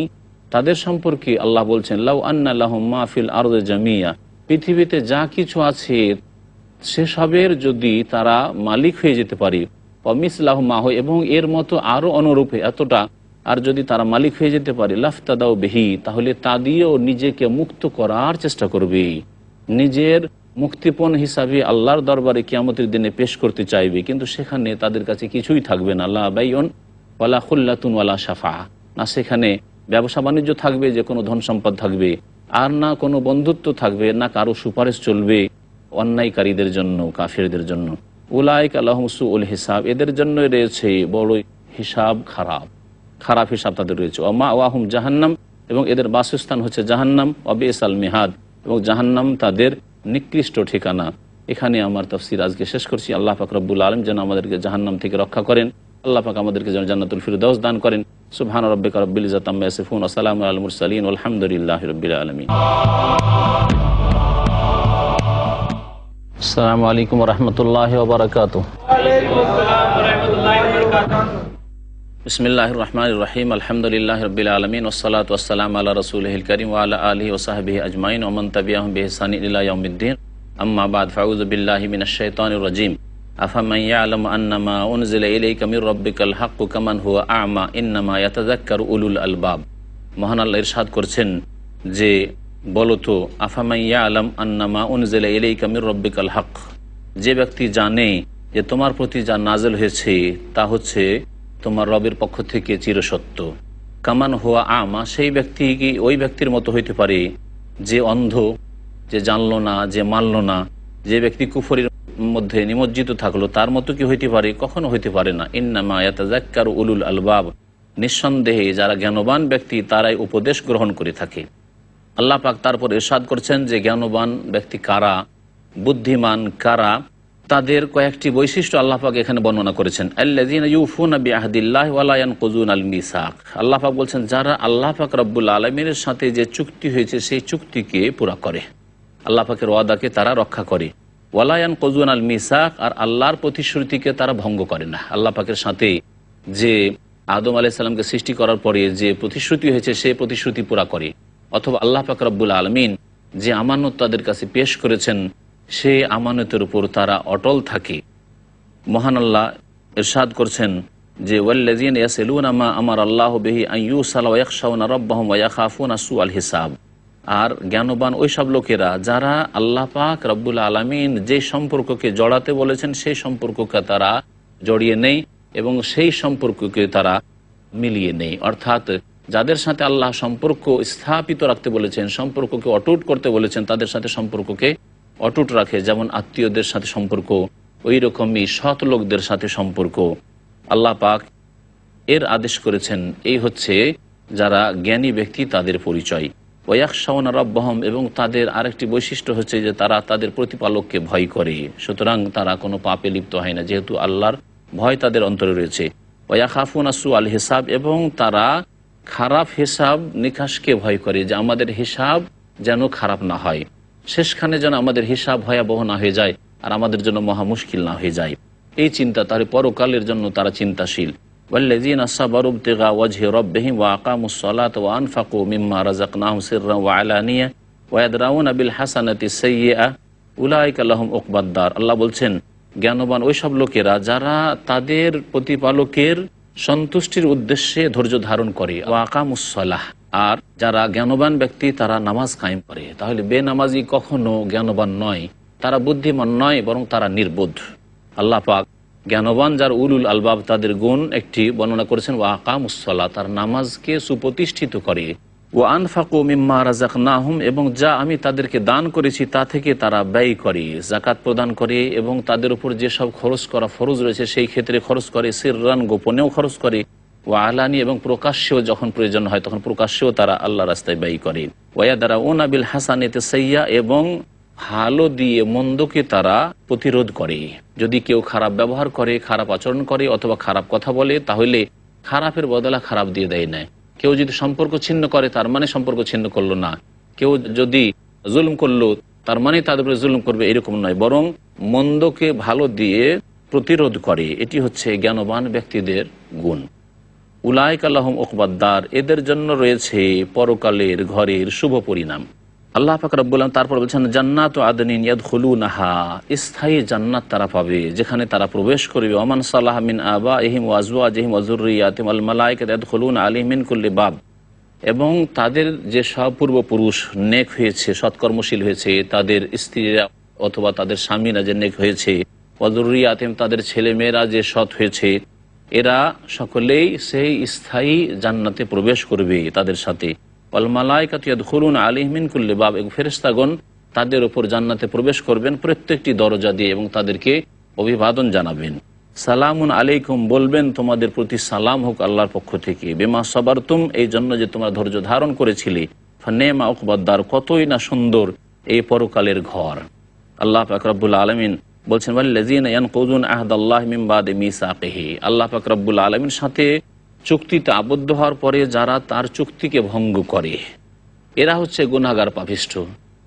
তাদের সম্পর্কে আল্লাহ বলছেন লাউ আন্না লাহুম মা ফিল আরদি জামিআ, পৃথিবীতে যা কিছু আছে সেসবের যদি তারা মালিক হয়ে যেতে পারে, অমিসলাহু মাহু, এবং এর মতো আরও অনুরূপে এতটা, আর যদি তারা মালিক হয়ে যেতে পারে, লাফতাদাউ বিহি, তাহলে তা দিয়েও নিজেকে মুক্ত করার চেষ্টা করবে, নিজের মুক্তিপণ হিসাবে আল্লাহর দরবারে কিয়ামতের দিনে পেশ করতে চাইবে। কিন্তু সেখানে তাদের কাছে কিছুই থাকবে না, লা বাইউন ওয়ালা খুল্লাতুন ওয়ালা শাফা, না সেখানে ব্যবসা বাণিজ্য থাকবে, যে কোনো ধন সম্পদ থাকবে, আর না কোনো বন্ধুত্ব থাকবে, না কারো সুপারিশ চলবে অন্যায়কারীদের জন্য, কাফিরদের জন্য। উলাইকা লাহুম সুউল হিসাব, এদের জন্য রয়েছে বড় হিসাব, খারাপ হিসাব তাদের রয়েছে। ওয়া মাওয়াহুম জাহান্নাম, এবং এদের বাসস্থান হচ্ছে জাহান্নাম। ওয়া বিসাল মিহাদ, এবং জাহান্নাম তাদের নিকৃষ্ট ঠিকানা। এখানে আমার তাফসীর আজকে শেষ করছি। আল্লাহ পাক রব্বুল আলামিন যেন আমাদেরকে জাহান্নাম থেকে রক্ষা করেন, আল্লাহ পাক আমাদেরকে যেন জান্নাতুল ফিরদাউস দান করেন। সুবহান রাব্বিকা রাব্বিল ইজ্জাতি আম্মা ইয়াসিফুন ওয়া সালামুন আলাল মুরসালিন ওয়ালহামদুলিল্লাহি রাব্বিল আলামিন। আসসালামু আলাইকুম ওয়া রাহমাতুল্লাহি ওয়া বারাকাতুহু। ওয়া আলাইকুম আসসালাম ওয়া রাহমাতুল্লাহি ওয়া বারাকাতুহু। বিসমিল্লাহির রহমানির রহিম, আলহামদুলিল্লাহি রাব্বিল আলামিন, ওয়াসসালাতু ওয়াসসালামু আলা রাসূলিহিল কারীম ওয়া আলা আলিহি ওয়া সাহবিহি আজমাইন ওয়া মান তাবিআহুম বিইহসান ইলা ইয়াউমিদ্দিন। আম্মা বা'দ, ফাউযু বিল্লাহি মিনাশ শাইতানির রাজীম। আফামান ইয়ালামু আন্নামা উনজিলা ইলাইকা মির রাব্বিকাল হাক্কু কামান হুয়া আ'মা ইন্নামা ইয়াতাযাক্কারু উলুল আলবাব। মহান আল্লাহ ইরশাদ করছেন যে বলতো, আফামান ইয়ালাম আন্নামা উনজিলা ইলাইকা মির রাব্বিকাল হক, যে ব্যক্তি জানে যে তোমার প্রতি যা নাযিল হয়েছে তা হচ্ছে তোমার রবের পক্ষ থেকে চিরসত্য। কামান হুয়া আমা, সেই ব্যক্তি কি ওই ব্যক্তির মতো হইতে পারে যে অন্ধ, যে জানলো না, যে মানল না, যে ব্যক্তি কুফরের মধ্যে নিমজ্জিত থাকলো, তার মতো কি হইতে পারে? কখনো হইতে পারে না। ইন্নামা ইয়াতাযাক্কারু উলুল আলবাব, নিঃসন্দেহে যারা জ্ঞানবান ব্যক্তি তারাই উপদেশ গ্রহণ করে থাকে। আল্লাহ পাক তারপর ইরশাদ করছেন যে জ্ঞানবান ব্যক্তি কারা, বুদ্ধিমান কারা, তাদের কয়েকটি বৈশিষ্ট্য আল্লাহ পাক এখানে বর্ণনা করেছেন। আল্লাযীনা ইউফুনা বিআহদিল্লাহি ওয়া লা ইয়ানকুযুনাল মিসাক। আল্লাহ পাক বলছেন যারা আল্লাহ পাক রব্বুল আলামিনের সাথে যে চুক্তি হয়েছে সেই চুক্তিকে পুরা করে, আল্লাহ পাকের ওয়াদাকে তারা রক্ষা করে। ওয়া লা ইয়ানকুযুনাল মিসাক, আর আল্লাহর প্রতিশ্রুতিকে তারা ভঙ্গ করে না। আল্লাহ পাকের সাথে যে আদম আলাইহিস সালামকে সৃষ্টি করার পরে যে প্রতিশ্রুতি হয়েছে সেই প্রতিশ্রুতি পুরা করে, অথবা আল্লাহ পাক রব্বুল আলামিন যে আমানত তাদের কাছে পেশ করেছেন সেই আমানতের উপর তারা অটল থাকে। মহান আল্লাহ ইরশাদ করছেন যে ওয়াল্লাযীনা ইয়াসিলুনা মা আমারা আল্লাহু বিহি আন ইউসালা ওয়া ইয়াখশাউনা রাব্বাহুম ওয়া ইয়াখাফুনা সুআল হিসাব। আর জ্ঞানবান ওই সব লোকেরা যারা আল্লাহ পাক রব্বুল আলামিন যে সম্পর্ককে জড়াতে বলেছেন সেই সম্পর্ককে তারা জড়িয়ে নেই এবং সেই সম্পর্ককে তারা মিলিয়ে নেই। অর্থাৎ যাদের সাথে আল্লাহ সম্পর্ক স্থাপিত রাখতে বলেছেন, সম্পর্ককে অটুট করতে বলেছেন, তাদের সাথে সম্পর্ককে অটুট রাখে। যেমন আত্মীয়দের সাথে সম্পর্ক, ওই রকমই সৎ লোকদের সাথে সম্পর্ক আল্লাহ পাক এর আদেশ করেছেন। এই হচ্ছে যারা জ্ঞানী ব্যক্তি তাদের পরিচয়। ওয়ায়াখশাউনা রাব্বাহুম, এবং তাদের আরেকটি বৈশিষ্ট্য হচ্ছে যে তারা তাদের প্রতিপালককে ভয় করে, সুতরাং তারা কোনো পাপে লিপ্ত হয় না, যেহেতু আল্লাহর ভয় তাদের অন্তরে রয়েছে। ওয়ায়াখাফুনা সুআল হিসাব, এবং তারা খারাপ হিসাব নিকাশকে ভয় করে, যে আমাদের হিসাব যেন খারাপ না হয়, শেষখানে যেন আমাদের হিসাব ভয়াবহ না হয়ে যায় আর আমাদের জন্য মহা মুশকিল না হয়ে যায়। এই চিন্তা, তার পরকালের জন্য তারা চিন্তাশীল। ওয়াল্লাযীনা সাবারু ইবতিগা ওয়াজহি রাব্বিহিম ওয়া আকামুস সালাতা ওয়া আনফাকু মিম্মা রাযাকনাহুম সিররান ওয়া আলানিয়া ওয়া ইয়াদরাউনা বিল হাসানাতি সাইয়্যিআ উলাইকা লাহুম উকবাদ দার। আল্লাহ বলছেন জ্ঞানবান ওই সব লোকেরা যারা তাদের প্রতিপালকের সন্তুষ্টির উদ্দেশ্যে ধৈর্য ধারণ করে ওয়াকামুসসালাহ, আর যারা জ্ঞানবান ব্যক্তি তারা নামাজ কায়েম করে। তাহলে বেনামাজি কখনো জ্ঞানবান নয়, তারা বুদ্ধিমান নয়, বরং তারা নির্বোধ। আল্লাহ পাক জ্ঞানবান যার উলুল আলবাব তাদের গুণ একটি বর্ণনা করেছেন ওয়াকামুসসালাহ, তার নামাজকে সুপ্রতিষ্ঠিত করে। ও আনফাকু মিম্মা রাযাকনাহুম, এবং যা আমি তাদেরকে দান করেছি তা থেকে তারা ব্যয় করে, যাকাত প্রদান করে, এবং তাদের উপর যেসব খরচ করা ফরজ রয়েছে সেই ক্ষেত্রে খরচ করে, সিররান গোপনেও খরচ করে, ও আলানি এবং প্রকাশ্যেও যখন প্রয়োজন হয় তখন প্রকাশ্যেও তারা আল্লাহ রাস্তায় ব্যয় করে। ওয়াদারাউনা বিল হাসানাতি সাইয়্যা, এবং ভালো দিয়ে মন্দকে তারা প্রতিরোধ করে। যদি কেউ খারাপ ব্যবহার করে, খারাপ আচরণ করে অথবা খারাপ কথা বলে, তাহলে খারাপের বদলা খারাপ দিয়ে দেয় না। কেউ যদি সম্পর্ক ছিন্ন করে তার মানে সম্পর্ক ছিন্ন করলো না, কেউ যদি জুলুম করলো তার মানে তাদের উপরে জুলুম করবে, এরকম নয়, বরং মন্দকে ভালো দিয়ে প্রতিরোধ করে। এটি হচ্ছে জ্ঞানবান ব্যক্তিদের গুণ। উলাইকা লাহুম উকবাদ্দার, এদের জন্য রয়েছে পরকালের ঘরের শুভ পরিণাম। আল্লাহ পাক রব্বুল আলামিন তারপর বলছেন জান্নাতু আদনিন ইয়াদখুলুনাহা, স্থায়ী জান্নাত তারা পাবে যেখানে তারা প্রবেশ করবে। ওমান সালাহা মিন আবাইহিম ওয়া আজওয়াজিহিম ওয়া যুররিয়াতিহিম ওয়াল মালায়েকাতু ইয়াদখুলুনা আলাইহিম মিন কুল্লি বাব, এবং তাদের যে সব পূর্বপুরুষ নেক হয়েছে, সৎকর্মশীল হয়েছে, তাদের স্ত্রীরা অথবা তাদের স্বামীরা যে নেক হয়েছে, ওয়া যুররিয়াতিহিম তাদের ছেলেমেয়েরা যে সৎ হয়েছে, এরা সকলেই সেই স্থায়ী জান্নাতে প্রবেশ করবে তাদের সাথে। ওয়াল মালায়েকাতু ইয়াদখুলুনা আলাইহিম মিন কুল্লি বাব, এবং ফেরেশতাগণ তাদের উপর জান্নাতে প্রবেশ করবেন প্রত্যেকটি দরজা দিয়ে এবং তাদেরকে অভিবাদন জানাবেন। সালামুন আলাইকুম, বলবেন তোমাদের প্রতি সালাম হোক আল্লাহর পক্ষ থেকে। বিমা সাবারতুম, এই জন্য যে তোমরা ধৈর্য ধারণ করেছিলে। ফানেমা উকবাদ্দার, কতই না সুন্দর এই পরকালের ঘর। আল্লাহ পাক রব্বুল আলামিন বলছেন ওয়াল্লাযীনা ইয়ানকুযুনা আহদাল্লাহি মিন বাদি মিসাকিহি, আল্লাহ পাক রব্বুল আলামিন সাথে চুক্তিতে আবদ্ধ হওয়ার পরে যারা তার চুক্তিকে ভঙ্গ করে, এরা হচ্ছে গুনাহগার পাপিষ্ঠ।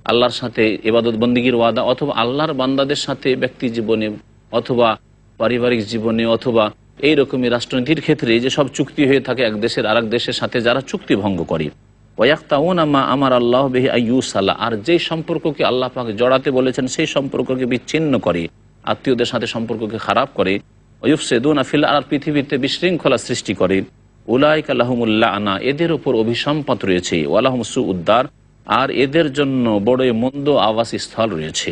আল্লাহর সাথে ইবাদত বন্দেগীর ওয়াদা অথবা আল্লাহর বান্দাদের সাথে ব্যক্তি জীবনে অথবা পারিবারিক জীবনে অথবা এই রকমই রাষ্ট্রনীতির ক্ষেত্রে যে সব চুক্তি হয়ে থাকে এক দেশের আরেক দেশের সাথে, যারা চুক্তি ভঙ্গ করে। ওয়াক্তাউনা মা আমার আল্লাহ বিহি আইয়ুসালা, আর যেই সম্পর্ককে আল্লাহ পাক জড়াতে বলেছেন সেই সম্পর্ককে বিচ্ছিন্ন করে, আত্মীয়দের সাথে সম্পর্ককে খারাপ করে। ওয়ুফসিদুনা ফিল আরদ, পৃথিবীতে বিশৃঙ্খলা সৃষ্টি করে। উলাইকা লাহুমুল লা'না, এদের উপর অভিসম্পাত রয়েছে। ওয়ালাহুম সুউদ্দার, আর এদের জন্য বড়ই মন্দ আবাসস্থল রয়েছে।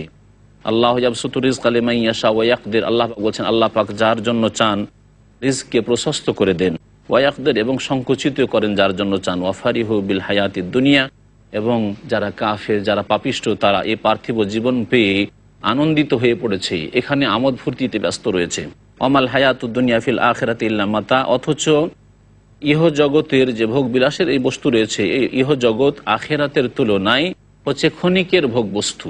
আল্লাহ ইয়াবসুতু রিজকা লিমান ইয়াশা ওয়া ইয়াকদির, আল্লাহ পাক বলছেন আল্লাহ পাক যার জন্য চান রিজককে প্রশস্ত করে দেন। ওয়া ইয়াকদির, এবং সংকুচিত করেন যার জন্য চান। ওয়াফারিহু বিল হায়াতিদ দুনিয়া, এবং যারা কাফের, যারা পাপিষ্ঠ, তারা এই পার্থিব জীবন পেয়ে আনন্দিত হয়ে পড়েছে, এখানে আমোদ ফুর্তিতে ব্যস্ত রয়েছে। ওয়ামাল হায়াতুদ দুনিয়া ফিল আখিরাতি ইল্লা মাতা, অথচ ইহ জগতের যে ভোগ বিলাসের এই বস্তু রয়েছে, এই ইহ জগৎ আখেরাতের তুলনায় হচ্ছে ক্ষণিকের ভোগ বস্তু।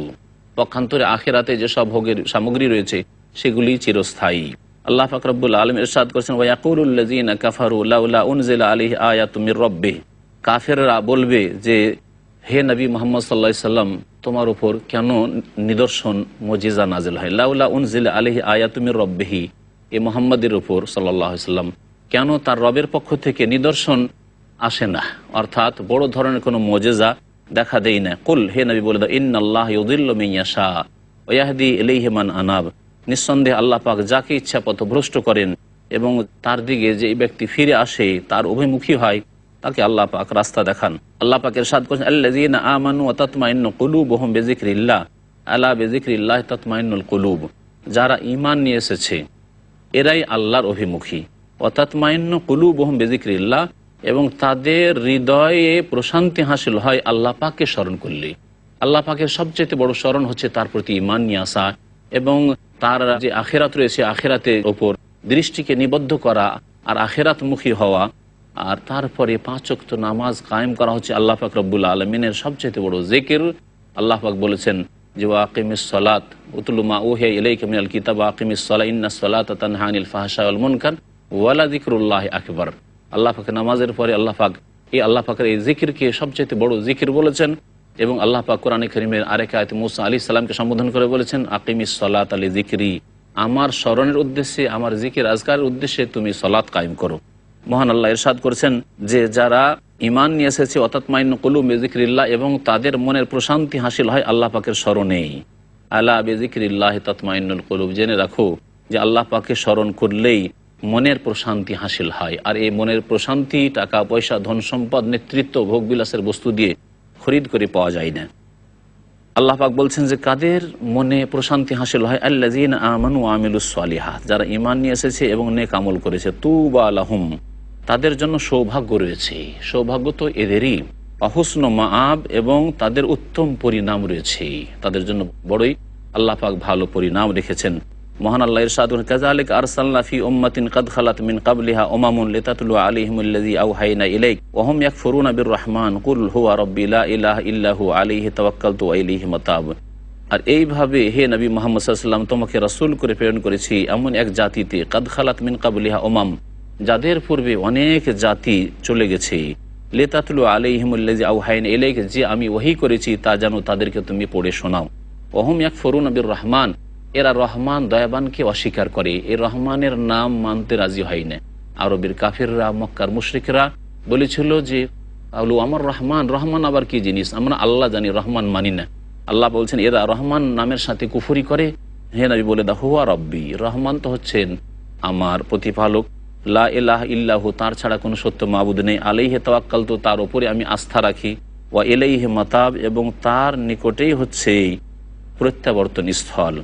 পক্ষান্তরে আখেরাতে যেসব ভোগের সামগ্রী রয়েছে সেগুলি চিরস্থায়ী। আল্লাহ পাক রব্বুল আলামিন ইরশাদ করেছেন ওয়ায়াকুলুল্লাযীনা কাফারু লাউলা উনজিলা আলাইহি আয়াতুম মির রাব্বিহ, কাফেররা বলবে যে হে নবী মুহাম্মদ সাল্লাল্লাহু আলাইহি সাল্লাম, তোমার উপর কেন নিদর্শন মুজিজা নাজিল হয়। লাউলা উনজিলা আলাইহি আয়াতুম মির রাব্বিহ, এই মুহাম্মাদের উপর সাল্লাল্লাহু আলাইহি সাল্লাম কেন তার রবের পক্ষ থেকে নিদর্শন আসে না, অর্থাৎ বড় ধরনের কোনো মুজিজা দেখা দেই না। কুল, হে নবী বলে দাও, ইন্নাল্লাহ ইউদিল্লু মান ইয়াশা ওয়া ইয়াহদি ইলাইহি মান আনাব, নিঃসন্দেহে আল্লাহ পাক যাকে ইচ্ছা পথভ্রষ্ট করেন এবং তার দিকে যে ব্যক্তি ফিরে আসে, তার অভিমুখী হয়, তাকে আল্লাহ পাক রাস্তা দেখান। আল্লাহ পাক ইরশাদ করেছেন আল্লাযীনা আমানু ওয়া তাতমাইন্নু কুলুবুহুম বিযিকরিল্লাহ আলা বিযিকরিল্লাহ তাতমাইন্নুল কুলুব, যারা ঈমান নিয়ে এসেছে এরাই আল্লাহর অভিমুখী। ওয়া তাতমাইন্নু কুলুবুহুম বিযিকরিল্লাহ, এবং তাদের হৃদয়ে প্রশান্তি হাসিল হয় আল্লাহ পাককে স্মরণ করলে। আল্লাহ পাকের সবচেয়ে বড় স্মরণ হচ্ছে তার প্রতি ঈমান নিয়ে আসা এবং তার যে আখেরাত রয়েছে আখেরাতের ওপর দৃষ্টিকে নিবদ্ধ করা আর আখেরাতমুখী হওয়া। আর তারপরে 5 ওয়াক্ত নামাজ কায়েম করা হচ্ছে আল্লাহ পাক রব্বুল আলামিনের সবচেয়ে বড় জিকির। আল্লাহ পাক বলেছেন যে ওয়াকিমিস সালাত উতলু মা উহিয়া ইলাইকা মিনাল কিতাব ওয়াকিমিস সালাত ইন্নাস সালাতা তানহা আনিল ফাহশা ওয়াল মুনকার ওয়ালা যিকরুল্লাহি আকবার। আল্লাহ পাক নামাজের পরে আল্লাহ পাকের এই জিকিরকে সবচেয়ে বড় জিকির বলেছেন। এবং আল্লাহ পাক কোরআনে কারীমের আরেক আয়াতে মুসা আলাইহিস সালামকে সম্বোধন করে বলেছেন আকিমিস সালাতা লিযিকরি, আমার স্মরণের উদ্দেশ্যে, আমার জিকির আজকারের উদ্দেশ্যে তুমি সালাত কায়েম করো। মহান আল্লাহ ইরশাদ করেছেন যে যারা ঈমান নিয়ে এসেছে অতাতমাইন্নু কুলুবুহুম বিযিকরিল্লাহ, এবং তাদের মনের প্রশান্তি হাসিল হয় আল্লাহ পাকের স্মরণে। আলা বিযিকরিল্লাহি তাতমাইন্নুল কুলুব, জেনে রাখো যে আল্লাহ পাককে স্মরণ করলেই মনের প্রশান্তি হাসিল হয়। আর এই মনের প্রশান্তি টাকা পয়সা ধন সম্পদ নেতৃত্ব ভোগবিলাসের বস্তু দিয়ে খরিদ করে পাওয়া যায় না। আল্লাহ পাক বলছেন যে কাদের মনে প্রশান্তি হাসিল হয়, আল্লাযীনা আমানু ওয়া আমিলুস সালিহাত, যারা ঈমান নিয়ে এসেছে এবং নেক আমল করেছে, তুবা লাহুম, তাদের জন্য সৌভাগ্য রয়েছে। সৌভাগ্য তো এদেরই, হুসনু মাআব, এবং তাদের উত্তম পরিণাম রয়েছে। তাদের জন্য বড়ই আল্লাহ পাক ভালো পরিণাম রেখেছেন। মহান আল্লাহ ইরশাদ করেন, কাযালিকা আরসালনা ফি উম্মাতিন কাদ খালাত মিন ক্বাবলিহা উমামুন লিতাতলু আলাইহিমুল্লাযী আওহাইনা ইলাইক ওয়া হুম ইয়াকফুরুনা বির-রাহমান কুল হুয়া রাব্বি লা ইলাহা ইল্লা হু আলাইহি তাওয়াক্কালতু ওয়া ইলাইহি মাতাব। আর এইভাবে হে নবী মুহাম্মদ সাল্লাল্লাহু আলাইহি ওয়াসাল্লাম, তোমাকে রাসূল করে প্রেরণ করেছি এমন এক জাতিতে, কাদ খালাত মিন ক্বাবলিহা উমাম, যাদের পূর্বে অনেক জাতি চলে গেছে, লিতাতলু আলাইহিমুল্লাযী আওহাইনা ইলাইক, যে আমি ওহী করেছি তা যেন তাদেরকে তুমি পড়ে শোনাও। ওয়া হুম ইয়াকফুরুনা বির-রাহমান, এরা রহমান দয়াবানকে অস্বীকার করে, এই রহমানের নাম মানতে রাজি হয় না। আরবের কাফিররা, মক্কার মুশরিকরা বলেছিল যে আমার রহমান, রহমান আবার কি জিনিস, আমরা আল্লাহ জানি, রহমান মানি না। আল্লাহ বলছেন এরা রহমান নামের সাথে কুফরি করে। হে নবী বলে দাও, হুয়া রব্বি, রহমান তো হচ্ছেন আমার প্রতিপালক, লা ইলাহা ইল্লাহু, তার ছাড়া কোনো সত্য মাবুদ নেই, আলাইহি তাওয়াক্কালতু, তার উপরে আমি আস্থা রাখি, ওয়া ইলাইহি মাতাব, এবং তার নিকটেই হচ্ছে প্রত্যাবর্তন স্থল।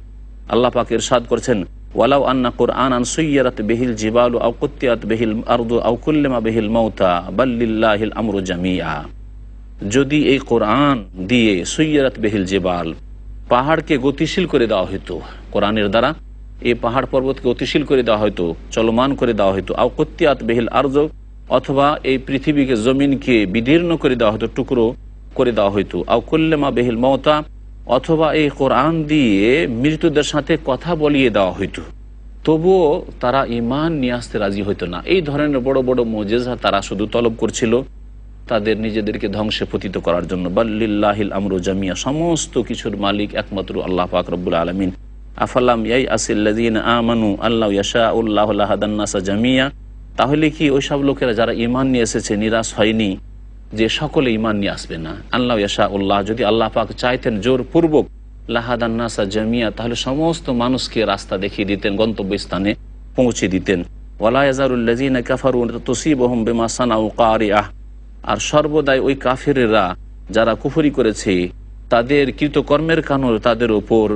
আল্লাহ পাক ইরশাদ করেছেন, ওয়ালাউ আন্না কুরআনান সুয়্যিরাত বিহিল জিবালু আও কুত্তিয়াত বিহিল আরদু আও কুল্লিমা বিহিল মাউতা বাল লিল্লাহিল আমরু জামিআ, যদি এই কোরআন দিয়ে সুয়্যিরাত বিহিল জিবাল, পাহাড়কে গতিশীল করে দেওয়া হতো, কোরআনের দ্বারা এই পাহাড় পর্বতকে গতিশীল করে দেওয়া হতো, চলমান করে দেওয়া হতো, আও কুত্তিয়াত বিহিল আরদু, অথবা এই পৃথিবীকে, জমিনকে বিদীর্ণ করে দেওয়া হতো, টুকরো করে দেওয়া হতো, আও কুল্লিমা বিহিল মাউতা, অথবা এই কোরআন দিয়ে মৃতদের সাথে কথা বলিয়ে দেওয়া হইতো, তবুও তারা ঈমান নিয়ে আসতে রাজি হইতো না। এই ধরনের বড় বড় মুজিজা তারা শুধু তলব করছিল তাদের নিজেদেরকে ধ্বংসে পতিত করার জন্য। বাল্লিল্লাহিল আমরু জামিয়া, সমস্ত কিছুর মালিক একমাত্র আল্লাহ পাক রব্বুল আলামিন। আফালাম ইয়াইআসিল্লাযীনা আমানু আল্লাহু ইয়াশাউল্লাহু লাহাদান নাসা জামিয়া, তাহলে কি ওই সব লোকেরা যারা ঈমান নিয়ে এসেছে নিরাশ হয়নি যে সকলে ঈমান নিয়ে আসবে না? আল্লাহ ইয়াশাউল্লাহ, যদি আল্লাহ পাক চাইতেন জোরপূর্বক, লাহাদান নাসা জামিয়া, তাহলে সমস্ত মানুষকে রাস্তা দেখিয়ে দিতেন, গন্তব্যস্থানে পৌঁছে দিতেন। ওয়ালা ইয়াজারুল্লাযীনা কাফারু তুসিবুহুম বিমা সানাউ কারিআহ, আর সর্বদাই ওই কাফেরেরা যারা কুফরি করেছে তাদের কৃতকর্মের কারণে তাদের উপর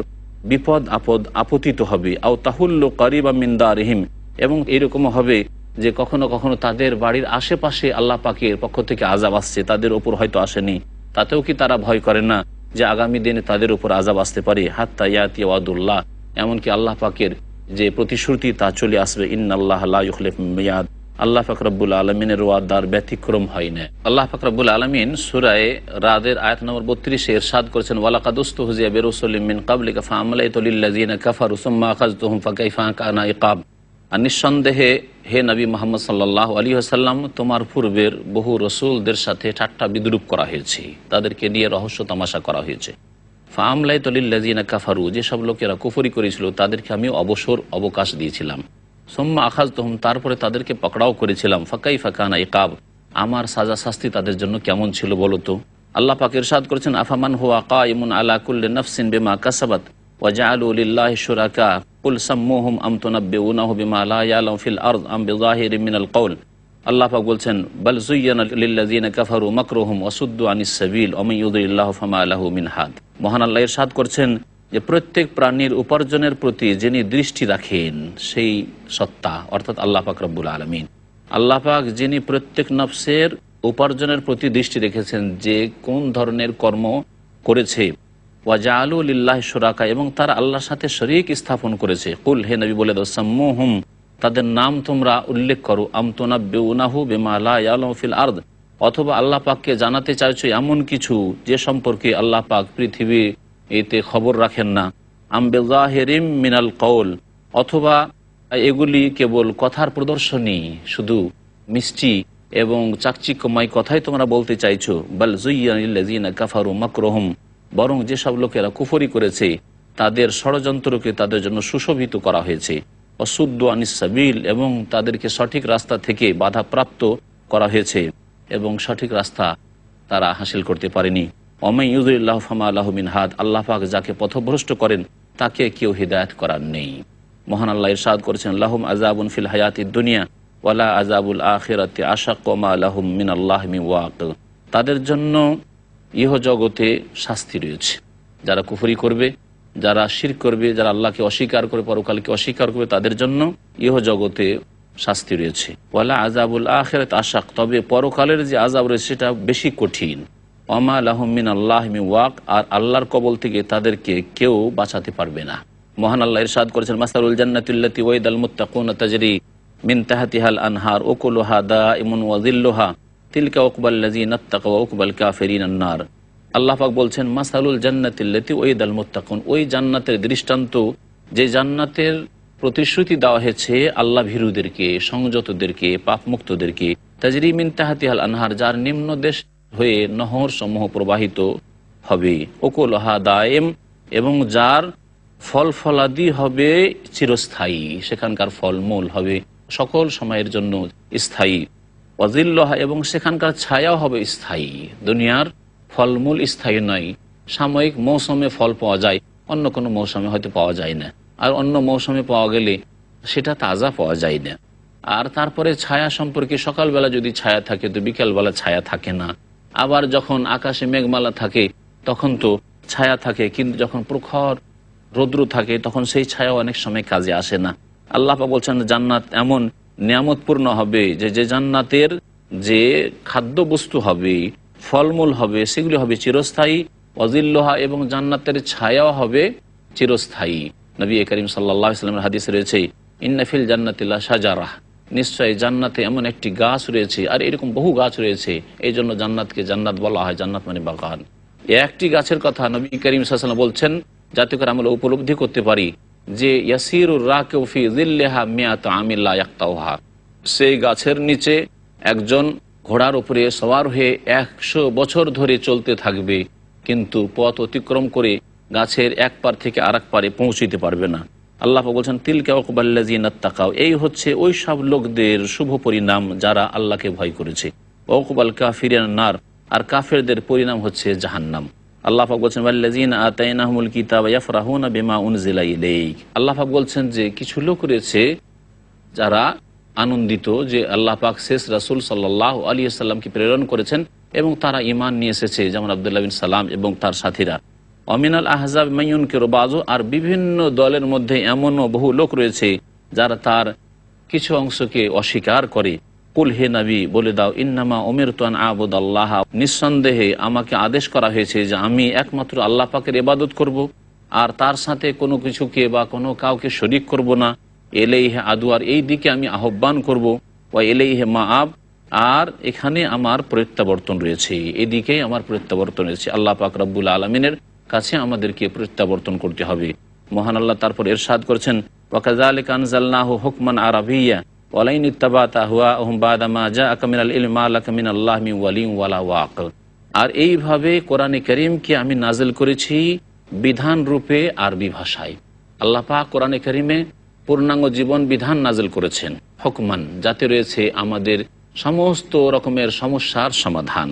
বিপদ আপদ আপতিত হবে। আও তাহুল্লু কারিবা মিন দারিহিম, এবং এরকম হবে যে কখনো কখনো তাদের বাড়ির আশেপাশে আল্লাহ পাকের পক্ষ থেকে আযাব আসছে, তাদের উপর হয়তো আসেনি, তাতেও কি তারা ভয় করে না যে আগামী দিনে তাদের উপর আযাব আসতে পারে? হাত্তা ইয়াতি ওয়াদুল্লাহ, এমনকি আল্লাহ পাকের যে প্রতিশ্রুতি তা চলে আসবে। ইন্নাল্লাহ লা ইউখলিফুল মিয়াদ, আল্লাহ পাক রব্বুল আলমিনের ওয়াদার ব্যতিক্রম হয় না। আল্লাহ পাক রব্বুল আলমিন সূরা রাদের আয়াত নম্বর 32 ইরশাদ করেছেন, ওয়ালাকাদ উস্তুহজিয়া বিরুসুলিম মিন ক্বাবলিকা ফাআমলাইতু লিল্লাযীনা কাফারু সুম্মা আখাযতুহুম ফাকাইফা কানা ইকাব। আর নিঃসন্দেহে হে নবী মুহাম্মদ সাল্লাল্লাহু আলাইহি ওয়াসাল্লাম, তোমার পূর্বের বহু রসুলদের সাথে ঠাট্টা বিদ্রূপ করা হয়েছে, তাদেরকে নিয়ে রহস্য তামাশা করা হয়েছে। ফাআমলাইতু লিল্লাযীনা কাফারু, যেসব লোকেরা কুফরি করেছিল তাদেরকে আমি অবকাশ দিয়েছিলাম। সুম্মা আখাযতুহুম, তারপরে তাদেরকে পকড়াও করেছিলাম। ফাকাইফা কানা ইকাব, আমার সাজা শাস্তি তাদের জন্য কেমন ছিল বলো তো। আল্লাহ পাক ইরশাদ করেছেন, আফামান হুয়া কায়িমুন আলা কুল্লি নাফসিন বিমা কাসাবাত ওয়া জাআলু লিল্লাহি শুরাকা কুল সাম্মুহুম আম তুনাব্বিউনাহু বিমা লা ইয়ালামু ফিল আরদ আম বিযাহিরিন মিনাল কওল। আল্লাহ পাক বলছেন, বাল যুয়্যিনা লিল্লাযীনা কাফারু মাকরুহুম ওয়া সুদ্দু আনিস সাবিল ওয়া মান ইউদ্রিল্লাহু ফামা লাহু মিন হাদ। মহান আল্লাহ ইরশাদ করছেন যে প্রত্যেক প্রাণীর উপার্জনের প্রতি যিনি দৃষ্টি রাখেন সেই সত্তা, অর্থাৎ আল্লাহ পাক রব্বুল আলামিন। আল্লাহ পাক যিনি প্রত্যেক নফসের উপার্জনের প্রতি দৃষ্টি রেখেছেন, যে কোন ধরনের কর্ম করেছে। ওয়া জাআলু লিল্লাহি শুরাকা, এবং তারা আল্লাহর সাথে শরীক স্থাপন করেছে। কুল, হে নবী বলে দাও, সাম্মুহুম, তাদের নাম তোমরা উল্লেখ করো, আম তুনাব্বিউনাহু বিমা লা ইয়ালামু ফিল আরদ, অথবা আল্লাহ পাককে জানাতে চাইছো এমন কিছু যে সম্পর্কে আল্লাহ পাক পৃথিবী এতে খবর রাখেন না। আম বিযাহিরিন মিনাল কওল, অথবা এগুলি কেবল কথার প্রদর্শনী, শুধু মিষ্টি এবং চাকচিক্যময় কথাই তোমরা বলতে চাইছো। বাল যুয়্যিনা লিল্লাযীনা কাফারু মাকরুহুম, বরং যেসব লোকেরা কুফরি করেছে তাদের ষড়যন্ত্রকে তাদের জন্য সুশোভিত করা হয়েছে। অসুদ্দু আনিস সাবিল, এবং তাদেরকে সঠিক রাস্তা থেকে বাধাপ্রাপ্ত করা হয়েছে এবং সঠিক রাস্তা তারা হাসিল করতে পারেনি। ওমাই ইউযিলিল্লাহু ফামা লাহু মিন হাদ, আল্লাহ পাক যাকে পথভ্রষ্ট করেন তাকে কেউ হিদায়াত করার নেই। মহান আল্লাহ ইরশাদ করেছেন, লাহুম আযাবুন ফিল হায়াতিদ দুনিয়া ওয়ালা আযাবুল আখিরাতি আশাক্কু মা লাহুম মিনাল্লাহি মিন ওয়াক। তাদের জন্য ইহ জগতে শাস্তি রয়েছে। যারা কুফরি করবে, যারা শিরক করবে, যারা আল্লাহকে অস্বীকার করে পরকালকে অস্বীকার করবে, তাদের জন্য ইহ জগতে শাস্তি রয়েছে। ওয়ালা আযাবুল আখিরাতি আশাক, তবে পরকালের যে আযাব রয়েছে সেটা বেশি কঠিন। ওমা লাহুম মিনাল্লাহি মিন ওয়াক, আর আল্লাহর কবল থেকে তাদেরকে কেউ বাঁচাতে পারবে না। মহান আল্লাহ ইরশাদ করেছেন, মাসালুল জান্নাতিল্লাতী ওয়াইদাল মুত্তাকুনা তাজরি মিন তাহতিহাল আনহার উকুলুহা দাইমুন ওয়া যিল্লুহা তিলকা উকবাল্লাযীনা ইত্তাকাউ ওয়া উকবাল কাফিরিনান নার। আল্লাহ পাক বলছেন, মাসালুল জান্নাতিল্লাতী ওয়াইদাল মুত্তাকুন, ওই জান্নাতের দৃষ্টান্ত যে জান্নাতের প্রতিশ্রুতি দেওয়া হয়েছে আল্লাহ ভীরুদেরকে, সংযতদেরকে, পাপমুক্তদেরকে, তাজরি মিন তাহতিহাল আনহার, যার নিম্ন দেশ হয়ে নহর সমূহ প্রবাহিত হবে, উকুলুহা দাইম, এবং যার ফল ফলাদি হবে চিরস্থায়ী, সেখানকার ফলমূল হবে সকল সময়ের জন্য স্থায়ী। ওয়াজিল্লহা, এবং সেখানকার ছায়াও হবে স্থায়ী। দুনিয়ার ফলমূল স্থায়ী নয়, সাময়িক মৌসুমে ফল পাওয়া যায়, অন্য কোনো মৌসুমে হয়তো পাওয়া যায় না, আর অন্য মৌসুমে পাওয়া গেলে সেটা তাজা পাওয়া যায় না। আর তারপরে ছায়া সম্পর্কে, সকালবেলা যদি ছায়া থাকে তো বিকালবেলা ছায়া থাকে না, আবার যখন আকাশে মেঘমালা থাকে তখন তো ছায়া থাকে, কিন্তু যখন প্রখর রৌদ্র থাকে তখন সেই ছায়া অনেক সময় কাজে আসে না। আল্লাহ পাক বলছেন, জান্নাত এমন নিয়ামতপূর্ণ হবে যে জান্নাতের যে খাদ্যবস্তু হবে, ফলমূল হবে, সেগুলি হবে চিরস্থায়ী। ওয়াজিল্লুহা, এবং জান্নাতের ছায়াও হবে চিরস্থায়ী। নবী করিম সাল্লাল্লাহু আলাইহি ওয়াসাল্লামের হাদিসে রয়েছে, ইন্না ফিল জান্নাতি লা শাজারাহ, নিশ্চয়ই জান্নাতে এমন একটি গাছ রয়েছে, আর এরকম বহু গাছ রয়েছে, এই জন্য জান্নাতকে জান্নাত বলা হয়, জান্নাত মানে বাগান। একটি গাছের কথা নবী করিম সাল্লাল্লাহু আলাইহি ওয়াসাল্লাম বলছেন, যাতে করে আমরা উপলব্ধি করতে পারি যে ইয়াসিরুর রাকিবু ফি যিল্লিহা মিয়াত আমিন লা ইয়াকতাউহা, সেই গাছের নিচে একজন ঘোড়ার উপরে সওয়ার হয়ে 100 বছর ধরে চলতে থাকবে, কিন্তু পথ অতিক্রম করে গাছের এক পার থেকে আরেক পারে পৌঁছিতে পারবে না। আল্লাহ বলছেন, তিলকা উকবাল্লাযীনা ইত্তাকাউ, এই হচ্ছে ওই সব লোকদের শুভ পরিণাম যারা আল্লাহকে ভয় করেছে। উকবাল কাফিরিনান নার, আর কাফেরদের পরিণাম হচ্ছে জাহান্নাম। আল্লাহ পাক বলছেন, ওয়াল্লাযীনা আতাইনাহুমুল কিতাবা ইয়াফরাহুনা বিমা উনজিলা ইলাইক। আল্লাহ পাক বলছেন যে কিছু লোক রয়েছে যারা আনন্দিত যে আল্লাহ পাক শেষ রাসূল সাল্লাল্লাহু আলাইহি ওয়াসাল্লামকে প্রেরণ করেছেন এবং তারা ঈমান নিয়ে এসেছে, যেমন আব্দুল্লাহ বিন সালাম এবং তার সাথীরা। অমিনাল আহজাব মাইয়ুনকিরু বাযু, আর বিভিন্ন দলের মধ্যে এমনও বহু লোক রয়েছে যারা তার কিছু অংশকে অস্বীকার করে। কুল, হে নবী বলে দাও, ইন্নামা উমিরতু আন আ'বুদাল্লাহ, নিঃসন্দেহে আমাকে আদেশ করা হয়েছে যে আমি একমাত্র আল্লাহ পাকের ইবাদত করব, আর তার সাথে কোনো কিছুকে বা কোনো কাউকে শরীক করব না। ইলাইহি আদওয়ার, এই দিকে আমি আহ্বান করব। ওয়া ইলাইহি মাআব, আর এখানে আমার প্রত্যাবর্তন রয়েছে, এদিকেই আমার প্রত্যাবর্তন রয়েছে। আল্লাহ পাক রব্বুল আলামিনের কাছে আমাদেরকে প্রত্যাবর্তন করতে হবে। মহান আল্লাহ তারপর ইরশাদ করেছেন, ওয়া কাযালিকা আনজালনাহু হুকমান আরাবিয়্যা ওয়ালাইন ইত্তাবাতা আহওয়াহুম বা'দা মা জাআকা মিনাল ইলমি মা লাকা মিনাল্লাহি মিন ওয়ালিয়্যিন ওয়ালা ওয়াক। আর এইভাবে কোরআনে কারীমকে আমি নাযিল করেছি বিধান রূপে আরবি ভাষায়। আল্লাহ পাক কোরআনে কারীমে পূর্ণাঙ্গ জীবন বিধান নাযিল করেছেন, হুকমান, যাতে রয়েছে আমাদের সমস্ত রকমের সমস্যার সমাধান,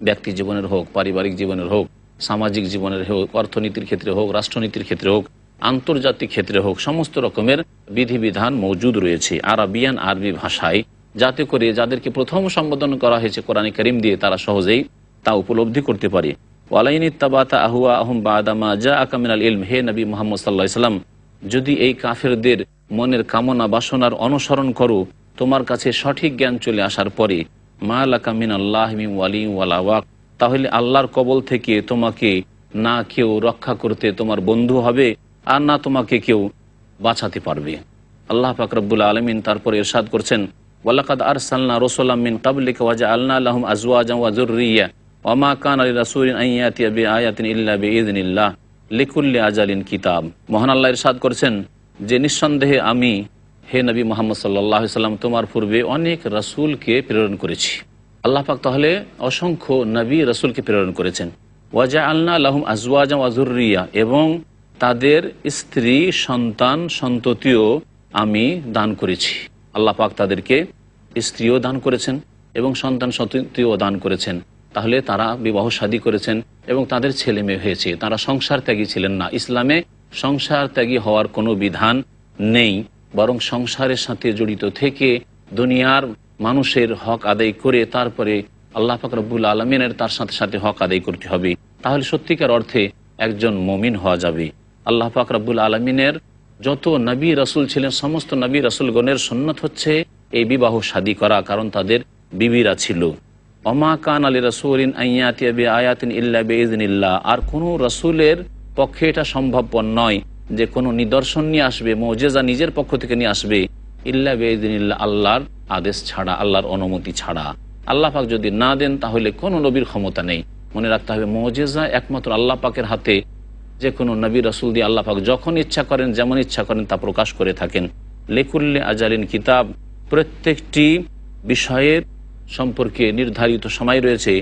ব্যক্তি জীবনের হোক, পারিবারিক জীবনের হোক, সামাজিক জীবনের হোক, অর্থনীতির ক্ষেত্রে হোক, রাষ্ট্রনীতির ক্ষেত্রে হোক, আন্তর্জাতিক ক্ষেত্রে হোক, সমস্ত রকমের বিধিবিধান মজুদ রয়েছে আরবিয়ান, আরবি ভাষায়, যাতে করে যাদেরকে প্রথম সম্বোধন করা হয়েছে কোরআনে কারীম দিয়ে তারা সহজেই তা উপলব্ধি করতে পারে। ওয়ালাইন ইত্তাবাতা আহওয়াহুম বা'দা মা জাআকা মিনাল ইলম, হে নবী মুহাম্মদ সাল্লাল্লাহু আলাইহি ওয়াসাল্লাম, যদি এই কাফেরদের মনের কামনা বাসনার অনুসরণ করো তোমার কাছে সঠিক জ্ঞান চলে আসার পরে, মা লাকা মিনাল্লাহি মিন ওয়ালিয়্যিন ওয়ালা ওয়াক, তাহলে আল্লাহর কবল থেকে তোমাকে না কেউ রক্ষা করতে তোমার বন্ধু হবে, আর না তোমাকে কেউ বাঁচাতে পারবে। আল্লাহ পাক রব্বুল আলামিন তারপর ইরশাদ করছেন, ওয়ালাকাদ আরসালনা রাসূলাম মিন ক্বাবলিকা ওয়া জাআলনা লাহুম আজওয়াজান ওয়া যুররিয়্যা ওয়া মা কানা লিরাসূলিন আন ইয়াতিয়া বিআয়াতিন ইল্লা বিইযনিল্লাহ লিকুল্লি আজালিন কিতাব। মহান আল্লাহ ইরশাদ করছেন যে নিঃসন্দেহে আমি, হে নবী মুহাম্মদ সাল্লাল্লাহু আলাইহি ওয়াসাল্লাম, তোমার পূর্বে অনেক রাসূলকে প্রেরণ করেছি। আল্লাহ পাক তাহলে অসংখ্য নবী রাসূলকে প্রেরণ করেছেন। ওয়া জাআলনা লাহুম আজওয়াজান ওয়া যুররিয়্যা, এবং তাদের স্ত্রী সন্তান সন্ততিও আমি দান করেছি। আল্লাহ পাক তাদেরকে স্ত্রীও দান করেছেন এবং সন্তান সন্ততিও দান করেছেন। তাহলে তারা বিবাহ শাদী করেছেন এবং তাদের ছেলে মেয়ে হয়েছে, তারা সংসার ত্যাগী ছিলেন না। ইসলামে সংসার ত্যাগী হওয়ার কোনো বিধান নেই, বরং সংসারের সাথে জড়িত থেকে দুনিয়ার মানুষের হক আদায় করে তারপরে আল্লাহ পাক রব্বুল আলমিনের তার সাথে সাথে হক আদায় করতে হবে, তাহলে সত্যিকার অর্থে একজন মুমিন হওয়া যাবে। আল্লাহ পাক রব্বুল আলমিনের যত নবী রাসূল ছিলেন সমস্ত নবী রাসূলগণের সুন্নত হচ্ছে এই বিবাহ শাদী করা, কারণ তাদের বিবিরা ছিল। ওমা কান আলী রাসূলিন আইয়াতিয়া বিআয়াতিন ইল্লা বিইজনিল্লাহ, আর কোনো রাসূলের পক্ষে এটা সম্ভবপর নয় যে কোনো নিদর্শন নিয়ে আসবে, মুজিজা নিজের পক্ষ থেকে নিয়ে আসবে, ইল্লা বিইজনিল্লাহ, আল্লাহর আদেশ ছাড়া, আল্লাহর অনুমতি ছাড়া। আল্লাহ পাক যদি না দেন তাহলে কোনো নবীর ক্ষমতা নেই। মনে রাখতে হবে মুজিজা একমাত্র আল্লাহ পাকের হাতে। যে কোনো নবী রাসূল দিয়ে আল্লাহ পাক যখন ইচ্ছা করেন, যেমন ইচ্ছা করেন তা প্রকাশ করে থাকেন। লিকুল্লি আজালিন কিতাব, প্রত্যেকটি বিষয়ের সম্পর্কে নির্ধারিত সময় রয়েছে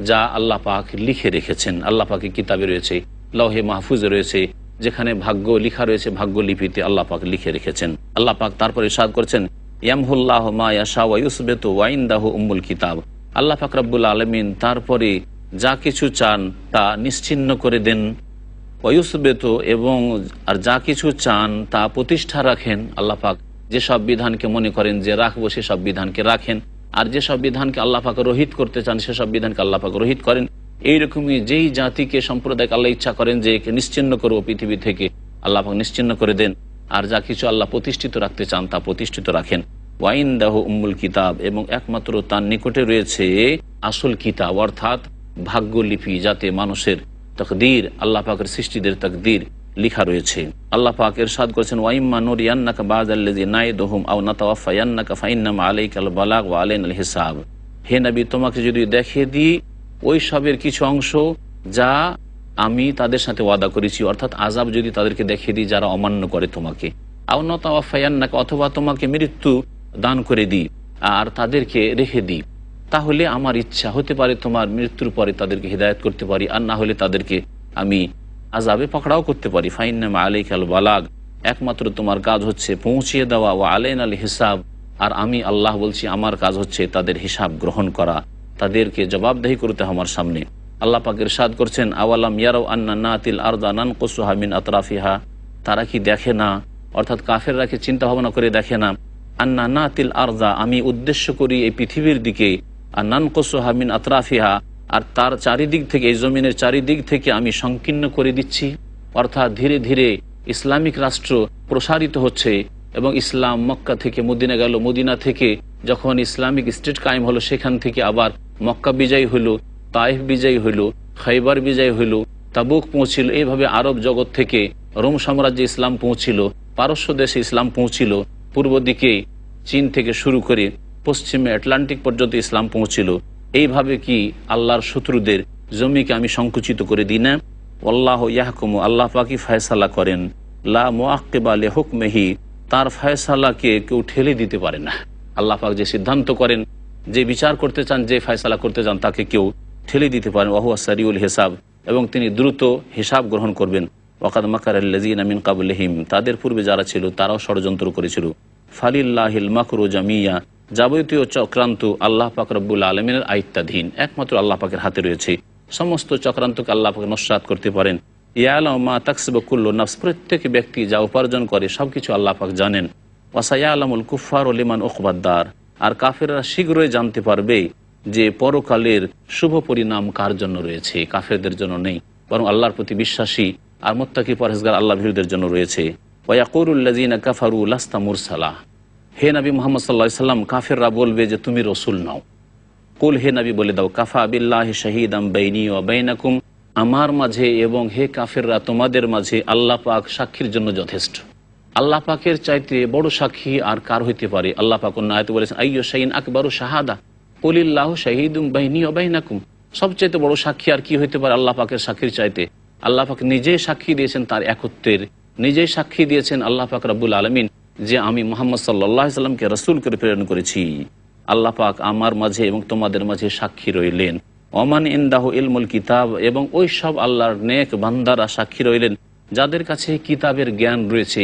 যা আল্লাহ পাক লিখে রেখেছেন। আল্লাহ পাকের কিতাবে রয়েছে, লৌহে মাহফুজে রয়েছে, যেখানে ভাগ্য লিখা রয়েছে, ভাগ্য লিপিতে আল্লাহ পাক লিখে রেখেছেন। আল্লাহ পাক তারপরে ইরশাদ করছেন, ইয়ামহুল্লাহু মা ইয়াশা ওয়া ইউসবিতু ওয়া ইনদাহু উম্মুল কিতাব। আল্লাহ পাক রব্বুল আলামিন তারপরে যা কিছু চান তা নিশ্চিহ্ন করে দেন, ওয়া ইউসবিতু, এবং আর যা কিছু চান তা প্রতিষ্ঠা রাখেন। আল্লাহ পাক যেসব বিধানকে মনে করেন যে রাখবো সেসব বিধানকে রাখেন, আর যেসব বিধানকে আল্লাহ পাক রহিত করতে চান সেসব বিধানকে আল্লাহ পাক রহিত করেন। এইরকমই যেই জাতিকে সম্প্রদায়কে আল্লাহ ইচ্ছা করেন যে একে নিশ্চিহ্ন করবো পৃথিবী থেকে, আল্লাহ পাক নিশ্চিহ্ন করে দেন, আর যা কিছু আল্লাহ প্রতিষ্ঠিত রাখতে চান তা প্রতিষ্ঠিত রাখেন। ওয়াইনদাহু উম্মুল কিতাব, এবং একমাত্র তার নিকটে রয়েছে আসল কিতাব, অর্থাৎ ভাগ্যলিপি, যাতে মানুষের তাকদীর, আল্লাহ পাকের সৃষ্টিদের তাকদীর লিখা রয়েছে। আল্লাহ পাক ইরশাদ করেছেন, ওয়াইম্মা নুরিয়ান্নাকা বা'দাল্লাযী নাইদুহুম আও নাতাওয়াফায়ান্নাকা ফাইন্নামা আলাইকাল বালাগ ওয়া আলাইনাল হিসাব। হে নবী, তোমাকে যদি দেখিয়ে দিই ওই সবের কিছু অংশ যা আমি তাদের সাথে ওয়াদা করেছি, অর্থাৎ আযাব যদি তাদেরকে দেখিয়ে দিই যারা অমান্য করে তোমাকে, আও নাতাওয়াফায়ান্নাকা, অথবা তোমাকে মৃত্যু দান করে দিই আর তাদেরকে রেখে দিই, তাহলে আমার ইচ্ছা হতে পারে তোমার মৃত্যুর পরে তাদেরকে হিদায়াত করতে পারি, আর না হলে তাদেরকে আমি আযাবে পাকড়াও করতে পারি। ফাইন্নামা আলাইকাল বালাগ, একমাত্র তোমার কাজ হচ্ছে পৌঁছিয়ে দেওয়া, ওয়া আলাইনাল হিসাব, আর আমি আল্লাহ বলছি আমার কাজ হচ্ছে তাদের হিসাব গ্রহণ করা, তাদেরকে জবাবদেহি করতে আমার সামনে। আল্লাহ পাক ইরশাদ করছেন, আওয়ালাম ইয়ারাউ আন্না নাতিল আরদা নানকুসুহা মিন আতরাফিহা, তারা কি দেখে না, অর্থাৎ কাফেররা কি চিন্তা ভাবনা করে দেখে না, আন্না নাতিল আরদা, আমি উদ্দেশ্য করি এই পৃথিবীর দিকে, আর নানকুসুহা মিন আতরাফিহা, আর তার চারিদিক থেকে, এই জমিনের চারিদিক থেকে আমি সংকীর্ণ করে দিচ্ছি, অর্থাৎ ধীরে ধীরে ইসলামিক রাষ্ট্র প্রসারিত হচ্ছে এবং ইসলাম মক্কা থেকে মদিনা গেল, মদিনা থেকে যখন ইসলামিক স্টেট কায়েম হলো সেখান থেকে আবার মক্কা বিজয়ী হইল, তায়েফ বিজয়ী হইল, খাইবার বিজয়ী হইল, তাবুক পৌঁছিল, এইভাবে আরব জগৎ থেকে রোম সাম্রাজ্যে ইসলাম পৌঁছিল, পারস্য দেশে ইসলাম পৌঁছিল, পূর্ব দিকে চীন থেকে শুরু করে পশ্চিমে আটলান্টিক পর্যন্ত ইসলাম পৌঁছিল। এইভাবে কি আল্লাহর শত্রুদের জমিকে আমি সংকুচিত করে দিই না? আল্লাহ ইয়াহকুমু, আল্লাহ পাকই ফয়সালা করেন, লা মুআক্কিবা লিহুকমিহি, তার ফয়সালাকে কেউ ঠেলে দিতে পারে না। আল্লাহ পাক যে সিদ্ধান্ত করেন, যে বিচার করতে চান, যে ফয়সালা করতে চান, তাকে কেউ ঠেলে দিতে পারেন। ওয়া হুয়া সারিউল হিসাব, এবং তিনি দ্রুত হিসাব গ্রহণ করবেন। ওয়াকাদ মাকারাল্লাযীনা মিন ক্বাবলিহিম, তাদের পূর্বে যারা ছিল তারাও ষড়যন্ত্র করেছিল। ফালিল্লাহিল মাকরু জামিয়া, যাবতীয় চক্রান্ত আল্লাহ পাক রব্বুল আলামিনের আয়ত্তাধীন, একমাত্র আল্লাহ পাকের হাতে রয়েছে। সমস্ত চক্রান্তকে আল্লাহ পাক নস্যাৎ করতে পারেন। ইয়ালামু মা তাকসিবু কুল্লু নাফস, প্রত্যেক ব্যক্তি যা উপার্জন করে সবকিছু আল্লাহ পাক জানেন। ওয়াসায়ালামুল কুফফারু লিমান উকবাদ্দার, আর কাফেররা শীঘ্রই জানতে পারবে যে পরকালের শুভ পরিণাম কার জন্য রয়েছে, কাফেরদের জন্য নেই, বরং আল্লাহর প্রতি বিশ্বাসী আর মুত্তাকি পরহেজগার আল্লাহ ভীরুদের জন্য রয়েছে। ওয়ায়াকুলুল্লাযীনা কাফারু লাস্তা মুরসালা, হে নবী মুহাম্মদ সাল্লাল্লাহু আলাইহি সাল্লাম, কাফেররা বলবে যে তুমি রসুল নাও। কুল, হে নবী বলে দাও, কাফা বিল্লাহি শাহীদাম বাইনি ওয়া বাইনাকুম, আমার মাঝে এবং হে কাফেররা তোমাদের মাঝে আল্লাহ পাক সাক্ষীর জন্য যথেষ্ট। আল্লাহ পাকের চাইতে বড় সাক্ষী আর কার হইতে পারে? আল্লাহ পাক অন্য আয়াতে বলেছেন, আইয়ু শাইইন আকবারু শাহাদা কুলিল্লাহু শাহীদুম বাইনি ওয়া বাইনাকুম, সবচাইতে বড় সাক্ষী আর কি হইতে পারে আল্লাহ পাকের সাক্ষীর চাইতে? আল্লাহ পাক নিজেই সাক্ষী দিয়েছেন তার একত্বের, নিজেই সাক্ষী দিয়েছেন আল্লাহ পাক রব্বুল আলামিন যে আমি মুহাম্মদ সাল্লাল্লাহু আলাইহি সাল্লামকে রাসূল করে প্রেরণ করেছি। আল্লাহ পাক আমার মাঝে এবং তোমাদের মাঝে সাক্ষী রইলেন। ওমান ইনদাহু ইলমুল কিতাব, এবং ওই সব আল্লাহর নেক বান্দারা সাক্ষী রইলেন যাদের কাছে কিতাবের জ্ঞান রয়েছে,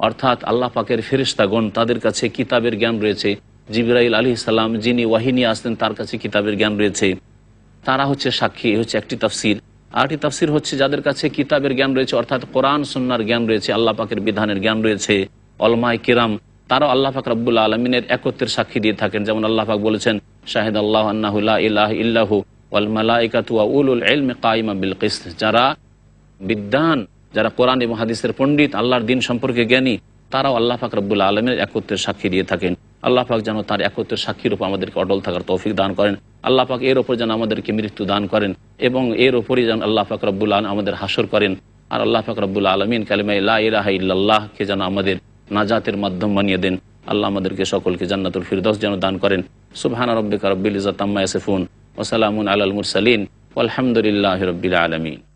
অর্থাৎ আল্লাহ পাকের ফেরেশতাগণ তাদের কাছে কিতাবের জ্ঞান রয়েছে। জিবরাইল আলাইহিস সালাম যিনি ওয়াহী নিয়ে আসতেন তার কাছে কিতাবের জ্ঞান রয়েছে। তারা হচ্ছে সাক্ষী। এই হচ্ছে একটি তাফসির। আরেকটি তাফসির হচ্ছে যাদের কাছে কিতাবের জ্ঞান রয়েছে, অর্থাৎ কোরআন সুন্নাহর জ্ঞান রয়েছে, আল্লাহ পাকের বিধানের জ্ঞান রয়েছে, উলামায়ে কিরাম তারাও আল্লাহ পাক রব্বুল আলামিনের একত্বের সাক্ষী দিয়ে থাকেন। যেমন আল্লাহ পাক বলেছেন, শাহিদ আল্লাহ আন্নাহু লা ইলাহা ইল্লাহু ওয়াল মালাইকাতু ওয়া উলুল ইলমি কাইমান বিল কিসত। যারা বিদ্বান, যারা কোরআন এবং হাদিসের পণ্ডিত, আল্লাহর দিন সম্পর্কে জ্ঞানী, তারাও আল্লাহ পাক রব্বুল আলামিনের একত্বের সাক্ষী দিয়ে থাকেন। আল্লাহ পাক যেন তার একত্বের সাক্ষীর উপর আমাদেরকে অটল থাকার তৌফিক দান করেন। আল্লাহ পাক এর ওপর যেন আমাদেরকে মৃত্যু দান করেন এবং এর ওপরই যেন আল্লাহ পাক রব্বুল আলামিন আমাদের হাসর করেন। আর আল্লাহ পাক রব্বুল আলামিন কালিমা লা ইলাহা ইল্লাল্লাহকে যেন আমাদের নাজাতের মাধ্যম বানিয়ে দেন। আল্লাহ আমাদেরকে সকলকে জান্নাতুল ফিরদৌস যেন দান করেন। সুবহানা রাব্বিকা রাব্বিল ইজ্জাতি আম্মা ইয়াসিফুন ওয়া সালামুন আলাল মুরসালিন ওয়ালহামদুলিল্লাহি রাব্বিল আলামিন।